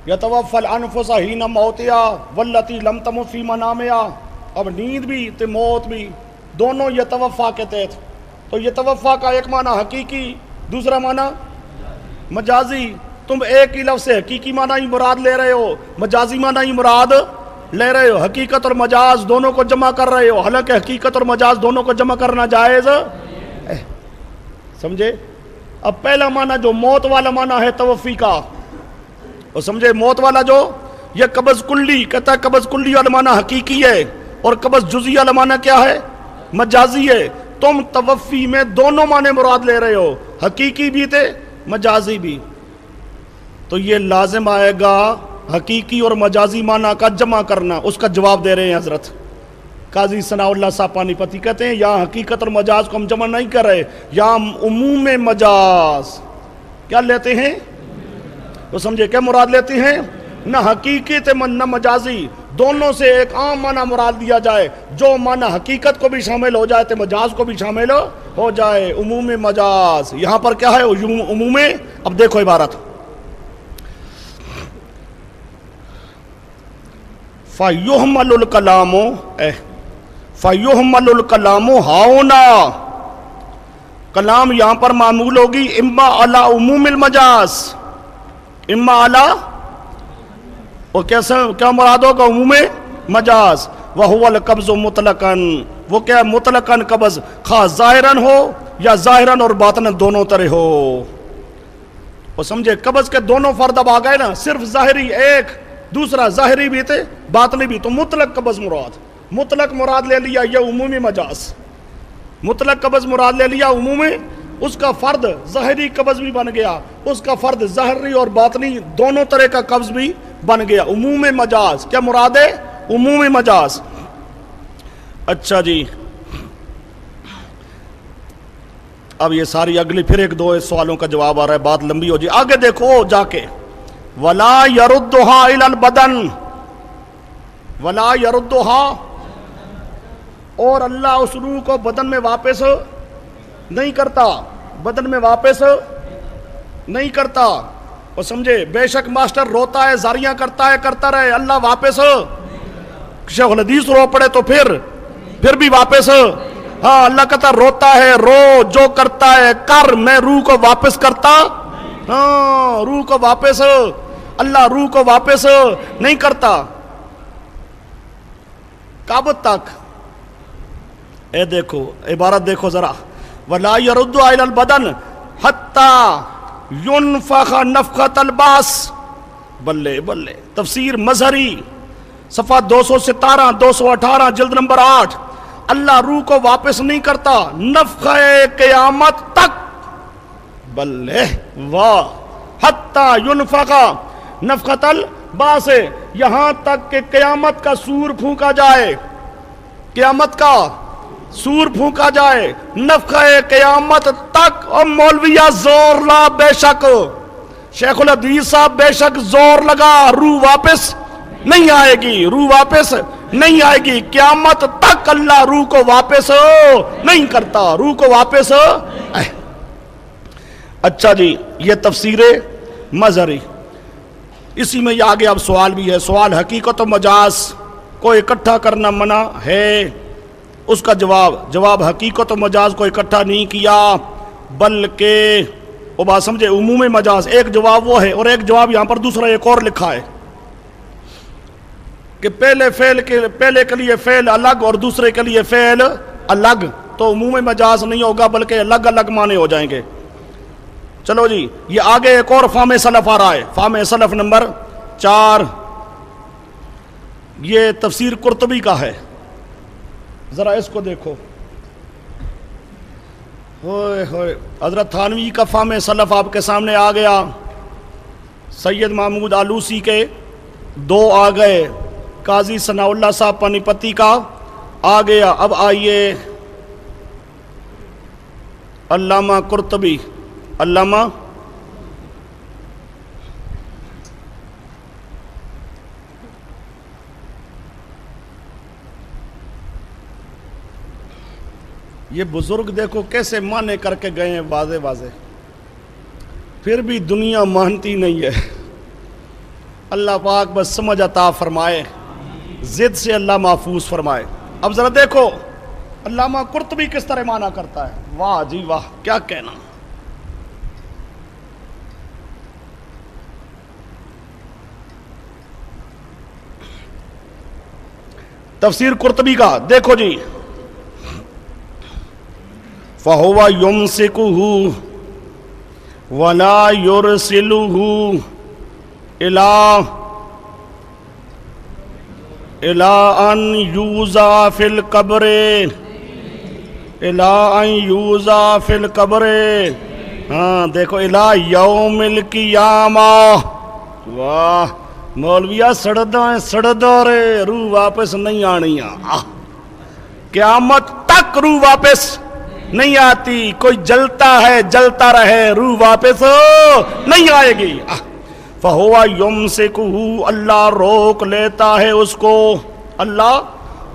Speaker 1: یتوفی الانفس حین موتہا واللتی لم تمت فی منامہا. اب نیند بھی تو موت بھی دونوں یتوفا کے تحت. تو یتوفا کا ایک معنی حقیقی، دوسرا معنی مجازی. تم ایک ہی لفظ سے حقیقی معنی ہی مراد لے رہے ہو، مجازی معنی ہی مراد لے رہے ہو. حقیقت اور مجاز دونوں کو جمع کر رہے ہو، حالانکہ حقیقت اور مجاز دونوں کو جمع کرنا جائز. سمجھے؟ اب پہلا معنی جو موت والا معنی ہے توفی کا، اور سمجھے موت والا جو یہ قبض کلی، کہتا ہے قبض کلی والا معنی حقیقی ہے اور قبض جزئی والا معنی کیا ہے؟ مجازی ہے۔ تم توفی میں دونوں معنی مراد لے رہے ہو، حقیقی بھی تھے مجازی بھی، تو یہ لازم آئے گا حقیقی اور مجازی معنی کا جمع کرنا۔ اس کا جواب دے رہے ہیں حضرت قاضی ثناء اللہ صاحب پانی پتی، کہتے ہیں یہاں حقیقت اور مجاز کو ہم جمع نہیں کر رہے، یہاں عموم مجاز کیا لیتے ہیں؟ تو سمجھے کیا مراد لیتے ہیں؟ نہ حقیقی تے نہ مجازی، دونوں سے ایک عام معنی مراد دیا جائے، جو معنی حقیقت کو بھی شامل ہو جائے تے مجاز کو بھی شامل ہو جائے، عموم مجاز۔ یہاں پر کیا ہے؟ عموم۔ اب دیکھو عبارت، فَيُحْمَلُ الْكَلَامُ فَيُحْمَلُ الْكَلَامُ ہاؤنا، کلام یہاں پر معمول ہوگی اما علی عموم المجاز، اما علی، اور کیسے کیا مراد ہوگا؟ عموم مجاز۔ وَهُوَ الْقَبْضُ مُطْلَقًا، وہ کیا مطلقاً قبض، خواہ ظاہراً ہو یا ظاہراً اور باطناً دونوں طرح ہو۔ وہ سمجھے قبض کے دونوں فرد اب آ گئے نا، صرف ظاہری ایک، دوسرا ظاہری بھی تھے باطنی بھی، تو مطلق قبض مراد، مطلق مراد لے لیا یہ عمومی مجاز، مطلق قبض مراد لے لیا عمومی، اس کا فرد ظاہری قبض بھی بن گیا، اس کا فرد ظاہری اور باطنی دونوں طرح کا قبض بھی بن گیا، عموم مجاز۔ کیا مراد ہے؟ عموم مجاز۔ اچھا جی، اب یہ ساری اگلی پھر ایک دو سوالوں کا جواب آ رہا ہے، بات لمبی ہو جی، آگے دیکھو جا کے، وَلَا يَرُدُّهَا إِلَى الْبَدَنِ، وَلَا يَرُدُّهَا، اور اللہ اس روح کو بدن میں واپس نہیں کرتا، بدن میں واپس نہیں کرتا۔ اور سمجھے بے شک ماسٹر روتا ہے، زاریاں کرتا ہے، کرتا رہے، اللہ واپس، شیخ الحدیث رو پڑے تو پھر بھی واپس، ہاں اللہ کہتا روتا ہے رو، جو کرتا ہے کر، میں روح کو واپس کرتا، ہاں روح کو واپس، اللہ روح کو واپس نہیں کرتا۔ کب تک؟ اے دیکھو عبارت دیکھو ذرا، وَلَا يَرُدُّ إِلَى الْبَدَنِ حَتَّى يُنْفَخَ نَفْخَةَ الْبَعْثِ، بلے بلے، تفسیر مظہری صفحہ 217 218 جلد نمبر 8، اللہ روح کو واپس نہیں کرتا نفخہ قیامت تک، بلے واہ، حَتَّى يُنْفَخَ نفخۃ البعث، یہاں تک کہ قیامت کا سور پھونکا جائے، قیامت کا سور پھونکا جائے، نفخہ قیامت تک۔ اور مولویہ زور لا، بے شک شیخ الحدیث صاحب بے شک زور لگا، روح واپس نہیں آئے گی، روح واپس نہیں آئے گی، قیامت تک اللہ روح کو واپس نہیں کرتا، روح کو واپس۔ اچھا جی، یہ تفسیر مظہری، اسی میں یہ آگے اب سوال بھی ہے، سوال حقیقت و مجاز کو اکٹھا کرنا منع ہے، اس کا جواب حقیقت و مجاز کو اکٹھا نہیں کیا، بلکہ وہ بات سمجھے عموم مجاز، ایک جواب وہ ہے، اور ایک جواب یہاں پر دوسرا ایک اور لکھا ہے کہ پہلے کے لیے فعل الگ اور دوسرے کے لیے فعل الگ، تو عموم مجاز نہیں ہوگا بلکہ الگ الگ معنی ہو جائیں گے۔ چلو جی، یہ آگے ایک اور فہم سلف آ رہا ہے، فہم سلف نمبر 4، یہ تفسیر قرطبی کا ہے، ذرا اس کو دیکھو، ہوئے ہوئے، حضرت تھانوی کا فہم سلف آپ کے سامنے آ گیا، سید محمود آلوسی کے 2 آ گئے، قاضی ثناء اللہ صاحب پانی پتی کا آ گیا، اب آئیے علامہ قرطبی، علامہ یہ بزرگ دیکھو کیسے مانے کر کے گئے ہیں واضح، پھر بھی دنیا مانتی نہیں ہے۔ اللہ پاک بس سمجھ عطا فرمائے، ضد سے اللہ محفوظ فرمائے۔ اب ذرا دیکھو علامہ قرطبی کس طرح مانا کرتا ہے، واہ جی واہ، کیا کہنا۔ تفسیر قرطبی کا دیکھو جی، فَهُوَ يُمْسِكُهُ وَلَا يُرْسِلُهُ إِلَىٰ الا ان یوزا فی القبر، الا ان یوزا فی القبر، ہاں دیکھو الا یوم القیامہ، واہ مولویا سڑدا رے روح واپس نہیں آنی، قیامت تک روح واپس نہیں آتی، کوئی جلتا ہے جلتا رہے روح واپس نہیں آئے گی۔ فَهُوَ يُمْسِكُهُ، اللہ روک لیتا ہے اس کو، اللہ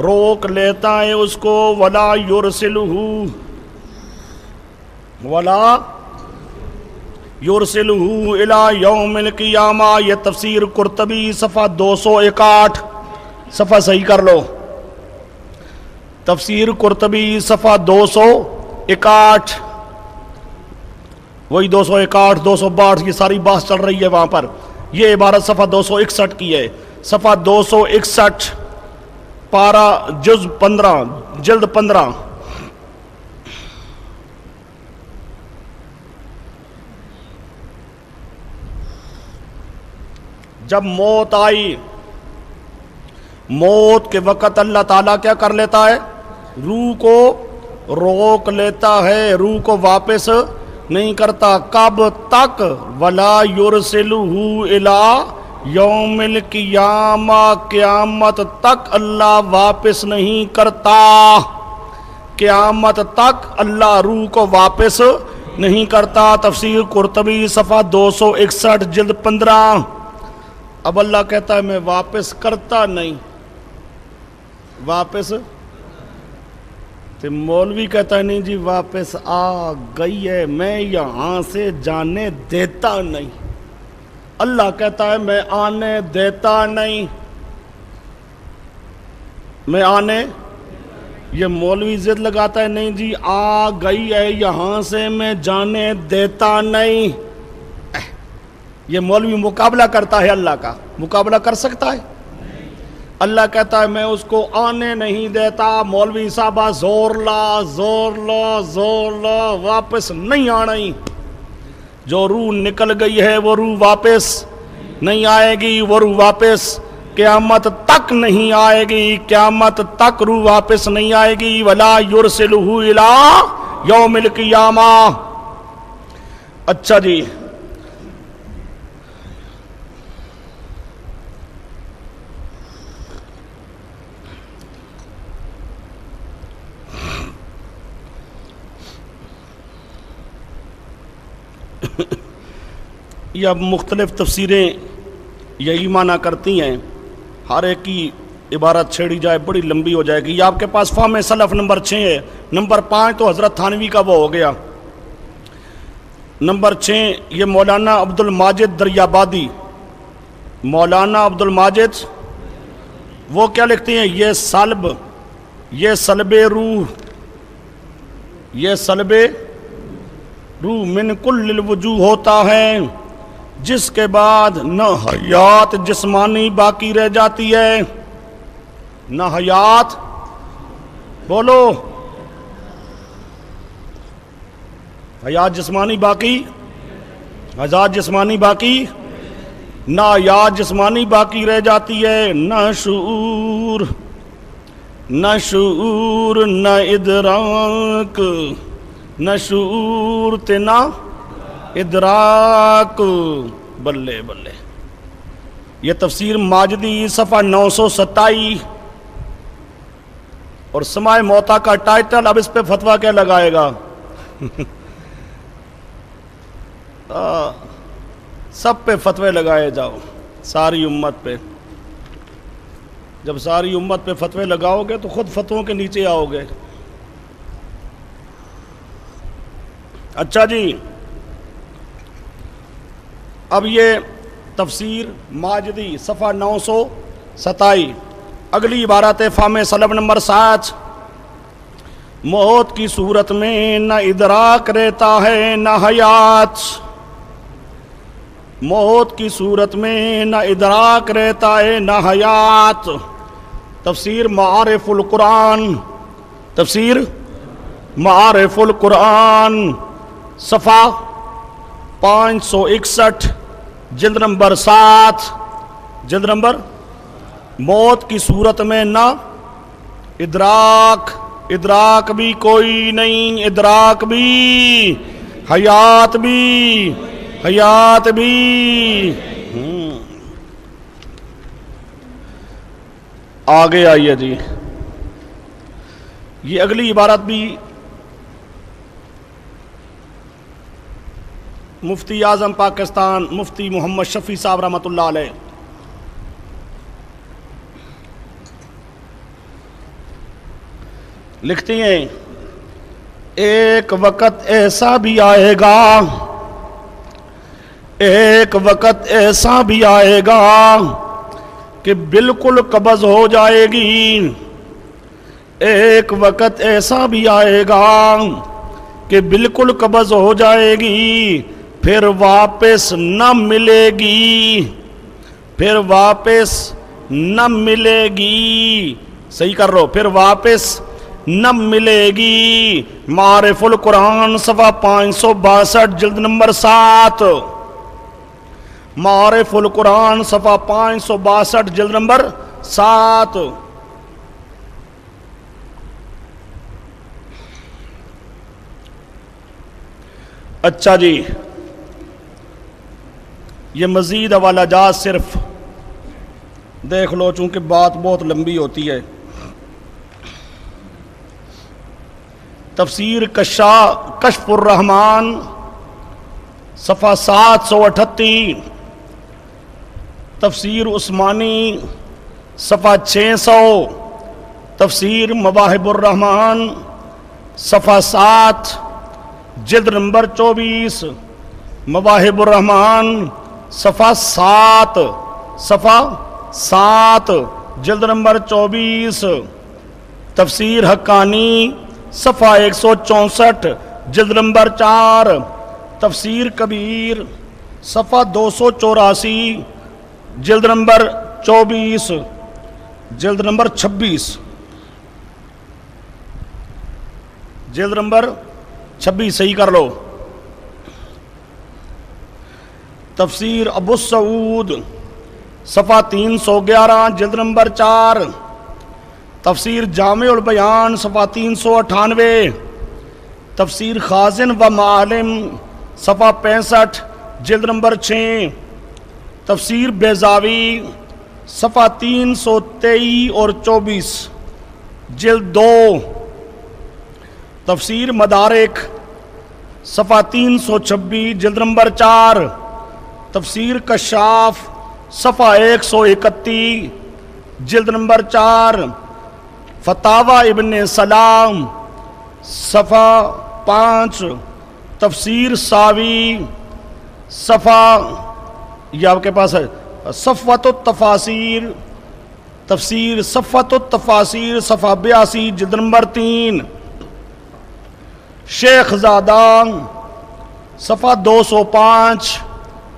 Speaker 1: روک لیتا ہے اس کو، وَلَا يُرْسِلُهُ، وَلَا يُرْسِلُهُ إِلَى يَوْمِ الْقِيَامَةِ۔ یہ تفسیر قرطبی صفحہ 261، صفحہ صحیح کر لو، تفسیر قرطبی صفحہ 261، وہی 261 262 یہ ساری بات چل رہی ہے وہاں پر، یہ عبارت صفحہ 261 کی ہے، صفحہ 261 پارہ جز 15 جلد 15۔ جب موت آئی، موت کے وقت اللہ تعالیٰ کیا کر لیتا ہے؟ روح کو روک لیتا ہے، روح کو واپس نہیں کرتا، کب تک؟ وَلَا يُرْسِلُهُ إِلَىٰ یوم القیامہ، قیامت تک اللہ واپس نہیں کرتا، قیامت تک اللہ روح کو واپس نہیں کرتا۔ تفسیر قرطبی صفحہ 261 جلد 15۔ اب اللہ کہتا ہے میں واپس کرتا نہیں، واپس، تو مولوی کہتا ہے نہیں جی واپس آ گئی ہے، میں یہاں سے جانے دیتا نہیں، اللہ کہتا ہے میں آنے دیتا نہیں، میں آنے، یہ مولوی ضد لگاتا ہے نہیں جی آ گئی ہے یہاں سے میں جانے دیتا نہیں، یہ مولوی مقابلہ کرتا ہے اللہ کا، مقابلہ کر سکتا ہے؟ اللہ کہتا ہے میں اس کو آنے نہیں دیتا، مولوی صاحبہ زور لا زور لا زور لا، واپس نہیں آنی، جو روح نکل گئی ہے وہ روح واپس نہیں آئے گی، وہ روح واپس قیامت تک نہیں آئے گی، قیامت تک روح واپس نہیں آئے گی۔ وَلَا يُرْسِلُهُ إِلَىٰ يَوْمِ الْقِيَامَةِ۔ اچھا جی، یہ اب مختلف تفسیریں یہی معنی کرتی ہیں، ہر ایک کی عبارت چھیڑی جائے بڑی لمبی ہو جائے گی۔ یہ آپ کے پاس فہم سلف نمبر 6 ہے، نمبر 5 تو حضرت تھانوی کا وہ ہو گیا، نمبر 6 یہ مولانا عبد الماجد دریابادی، مولانا عبد الماجد وہ کیا لکھتے ہیں؟ یہ سلب روح، یہ سلب روح من کل الوجوہ ہوتا ہے، جس کے بعد نہ حیات جسمانی باقی رہ جاتی ہے، نہ حیات، بولو، حیات جسمانی باقی، حیات جسمانی باقی، نہ حیات جسمانی باقی رہ جاتی ہے، نہ شعور، نہ شعور، نہ ادراک، نہ شعور تے نہ ادراک، بلے بلے۔ یہ تفسیر ماجدی صفحہ 927، اور سماع موتا کا ٹائٹل، اب اس پہ فتویٰ کیا لگائے گا؟ سب پہ فتوے لگائے جاؤ، ساری امت پہ، جب ساری امت پہ فتوے لگاؤ گے تو خود فتووں کے نیچے آؤ گے۔ اچھا جی، اب یہ تفسیر ماجدی صفحہ 927، اگلی عبارت فہم سلف نمبر 7۔ موت کی صورت میں نہ ادراک رہتا ہے نہ حیات، موت کی صورت میں نہ ادراک رہتا ہے نہ حیات۔ تفسیر معارف القرآن، تفسیر معارف القرآن صفحہ 561 جلد نمبر 7، جلد نمبر موت کی صورت میں نہ ادراک، ادراک بھی کوئی نہیں، ادراک بھی، حیات بھی، حیات بھی۔ آگے آئیے جی، یہ اگلی عبارت بھی مفتی اعظم پاکستان مفتی محمد شفیع صاحب رحمۃ اللہ علیہ لکھتی ہیں، ایک وقت ایسا بھی آئے گا، ایک وقت ایسا بھی آئے گا کہ بالکل قبض ہو جائے گی، ایک وقت ایسا بھی آئے گا کہ بالکل قبض ہو جائے گی، پھر واپس نہ ملے گی، پھر واپس نہ ملے گی، صحیح کر رہو، پھر واپس نہ ملے گی۔ معارف القرآن صفحہ 562 جلد نمبر 7، معارف القرآن صفحہ 562 جلد نمبر 7۔ اچھا جی، یہ مزید حوالہ جات صرف دیکھ لو، چونکہ بات بہت لمبی ہوتی ہے۔ تفسیر کشف الرحمن صفحہ 738، تفسیر عثمانی صفحہ 600، تفسیر مواہب الرحمن صفحہ 7 جلد نمبر 24، مواہب الرحمن صفحہ 7 جلد نمبر 24، تفسیر حقانی صفحہ 164 جلد نمبر 4، تفسیر کبیر صفحہ 284 جلد نمبر 24، جلد نمبر 26، جلد نمبر 26 صحیح کر لو۔ تفسیر ابو سعود صفحہ 311 جلد نمبر 4، تفسیر جامع البیان صفحہ 398، تفسیر خازن و معالم صفحہ 65 جلد نمبر 6، تفسیر بیضاوی صفحہ 323 اور 24 جلد 2، تفسیر مدارک صفحہ 326 جلد نمبر 4، تفسیر کشاف صفحہ 131 جلد نمبر 4، فتاوی ابن سلام صفحہ 5، تفسیر ساوی صفحہ، یہ آپ کے پاس ہے، صفوۃ التفاسیر، تفسیر صفوۃ التفاسیر صفحہ 82 جلد نمبر 3، شیخ زادہ صفحہ 205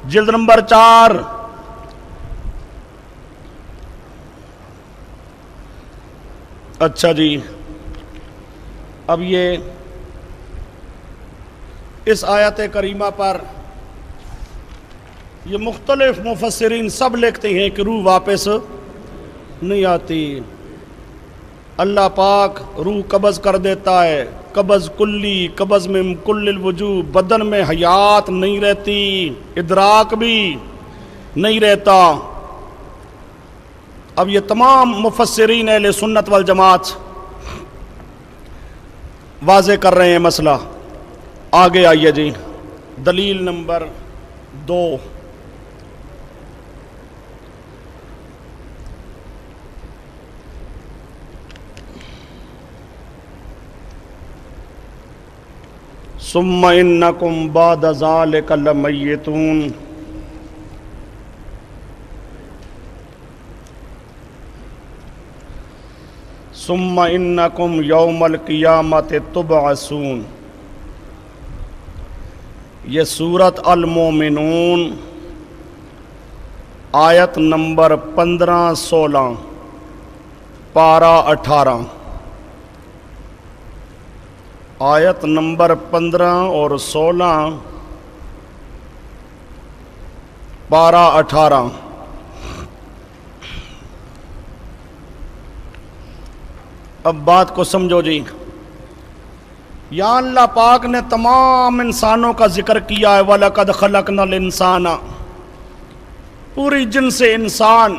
Speaker 1: جلد نمبر 4۔ اچھا جی، اب یہ اس آیت کریمہ پر یہ مختلف مفسرین سب لکھتے ہیں کہ روح واپس نہیں آتی، اللہ پاک روح قبض کر دیتا ہے، قبض کلی، قبض میں کل الوجوہ، بدن میں حیات نہیں رہتی، ادراک بھی نہیں رہتا۔ اب یہ تمام مفسرین اہل سنت والجماعت واضح کر رہے ہیں مسئلہ۔ آگے آئیے جی، دلیل نمبر 2، ثم انکم بعد ذلک لمیتون، ثم انکم یوم القیامت تبعثون۔ یہ سورۃ المومنون آیت نمبر 15-16 پارہ 18، آیت نمبر 15 اور 16 پارہ 18۔ اب بات کو سمجھو جی، یا اللہ پاک نے تمام انسانوں کا ذکر کیا ہے، وَلَقَدْ خَلَقْنَا الْإِنسَانَ، پوری جن سے انسان.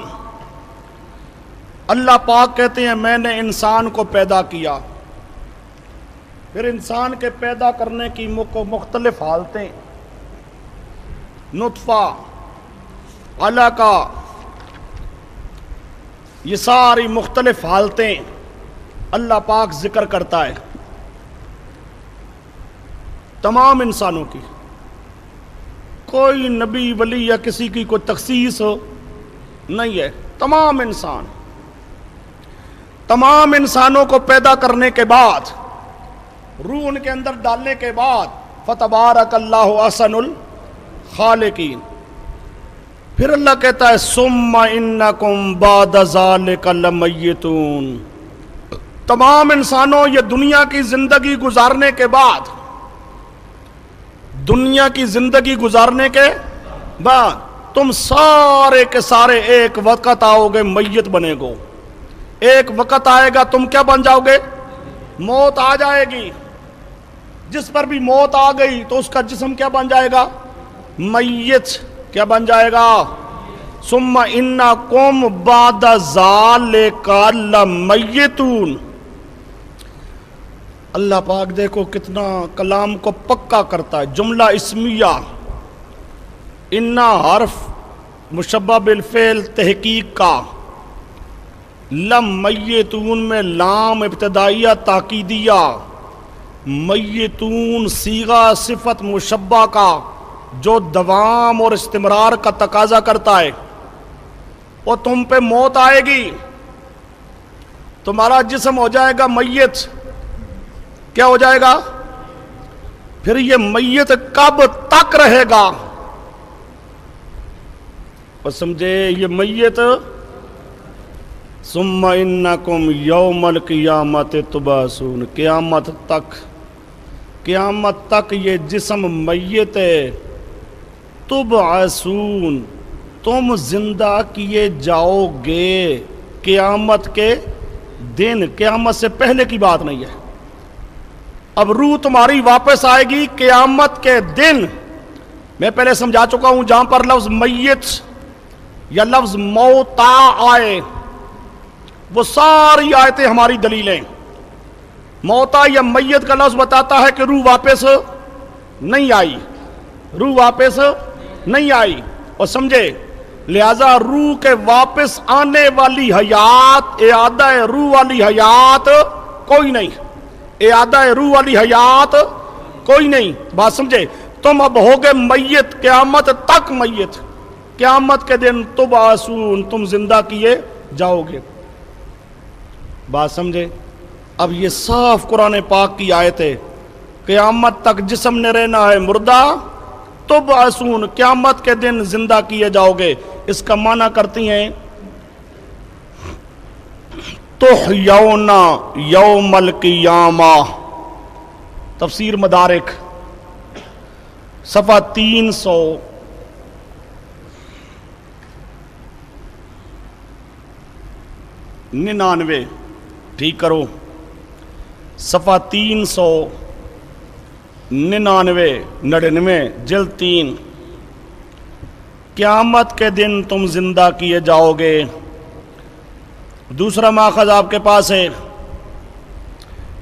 Speaker 1: اللہ پاک کہتے ہیں میں نے انسان کو پیدا کیا. پھر انسان کے پیدا کرنے کی مختلف حالتیں، نطفہ، علقہ، یہ ساری مختلف حالتیں اللہ پاک ذکر کرتا ہے تمام انسانوں کی. کوئی نبی ولی یا کسی کی کوئی تخصیص نہیں ہے. تمام انسانوں کو پیدا کرنے کے بعد، روح ان کے اندر ڈالنے کے بعد، فتبارک اللہ احسن الخالقین. پھر اللہ کہتا ہے ثم انکم بعد ذلک لمیتون. تمام انسانوں یہ دنیا کی زندگی گزارنے کے بعد، تم سارے کے سارے ایک وقت آؤ گے میت بنے گو. ایک وقت آئے گا تم کیا بن جاؤ گے؟ موت آ جائے گی. جس پر بھی موت آ گئی تو اس کا جسم کیا بن جائے گا؟ میت. کیا بن جائے گا؟ ثم انکم بعد ذلک لمیتون. اللہ پاک دیکھو کتنا کلام کو پکا کرتا ہے. جملہ اسمیہ، انا حرف مشبہ بالفعل تحقیق کا، لمیتون میں لام ابتدائیہ تاکیدیہ، میتون صیغہ صفت مشبہ کا جو دوام اور استمرار کا تقاضا کرتا ہے. اور تم پہ موت آئے گی، تمہارا جسم ہو جائے گا میت. کیا ہو جائے گا؟ پھر یہ میت کب تک رہے گا؟ اور سمجھے یہ میت ثم انکم یوم القیامت تبعثون. قیامت تک یہ جسم میت ہے. تبعثون، تم زندہ کیے جاؤ گے قیامت کے دن. قیامت سے پہلے کی بات نہیں ہے. اب روح تمہاری واپس آئے گی قیامت کے دن. میں پہلے سمجھا چکا ہوں جہاں پر لفظ میت یا لفظ موتا آئے وہ ساری آیتیں ہماری دلیلیں. موتا یا میت کا لفظ بتاتا ہے کہ روح واپس نہیں آئی. اور سمجھے لہذا روح کے واپس آنے والی حیات، اعادہ روح والی حیات کوئی نہیں. بات سمجھے؟ تم اب ہوگے میت قیامت تک میت. قیامت کے دن تبعثون، تم زندہ کیے جاؤ گے. بات سمجھے؟ اب یہ صاف قرآن پاک کی آیت ہے. قیامت تک جسم نے رہنا ہے مردہ. تبعثون، قیامت کے دن زندہ کیے جاؤ گے. اس کا معنی کرتی ہیں تحیون یوم القیامہ. تفسیر مدارک صفحہ 399. ٹھیک کرو، صفحہ 399 جلد 3. قیامت کے دن تم زندہ کیے جاؤ گے. دوسرا ماخذ آپ کے پاس ہے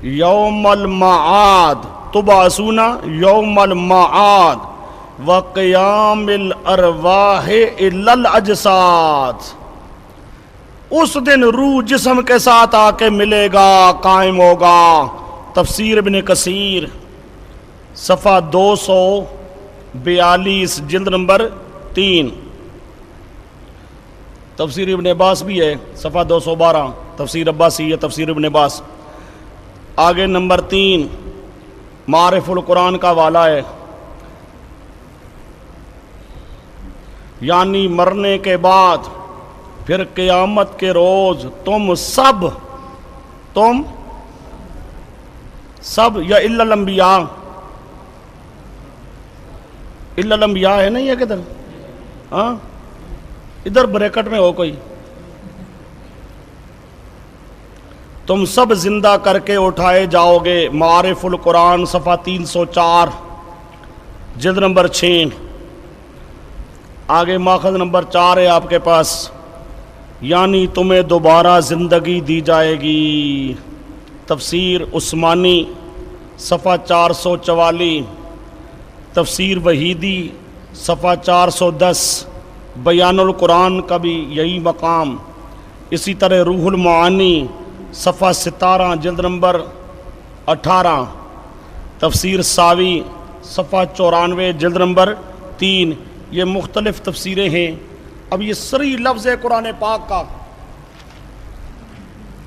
Speaker 1: یوم المعاد. تبعثون یوم المعاد وقیام الارواح الی الاجساد. اس دن روح جسم کے ساتھ آ کے ملے گا، قائم ہوگا. تفسیر ابن کثیر صفحہ 242 جلد نمبر 3. تفسیر ابن عباس بھی ہے صفحہ 212. تفسیر عباسی ہے تفسیر ابن عباس. آگے نمبر 3 معارف القرآن کا والا ہے. یعنی مرنے کے بعد پھر قیامت کے روز تم سب یا الا الانبیاء ہے نہیں ہے کدھر؟ ہاں ادھر بریکٹ میں ہو کوئی. تم سب زندہ کر کے اٹھائے جاؤ گے. معارف القرآن صفحہ 304 جلد نمبر 6. آگے ماخذ نمبر 4 ہے آپ کے پاس. یعنی تمہیں دوبارہ زندگی دی جائے گی. تفسیر عثمانی صفحہ 444. تفسیر وحیدی صفحہ 410. بیان القرآن کا بھی یہی مقام. اسی طرح روح المعانی صفحہ 17 جلد نمبر 18. تفسیر ساوی صفحہ 94 جلد نمبر 3. یہ مختلف تفسیریں ہیں. اب یہ سری لفظ ہے قرآن پاک کا.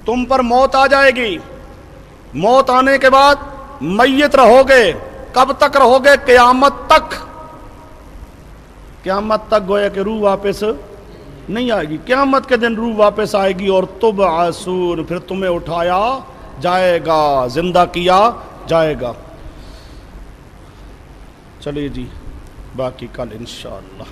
Speaker 1: تم پر موت آ جائے گی. موت آنے کے بعد میت رہو گے. کب تک رہو گے؟ قیامت تک. قیامت تک گویا کہ روح واپس نہیں آئے گی. قیامت کے دن روح واپس آئے گی اور تبعثون، پھر تمہیں اٹھایا جائے گا، زندہ کیا جائے گا. چلیے جی، باقی کل انشاءاللہ.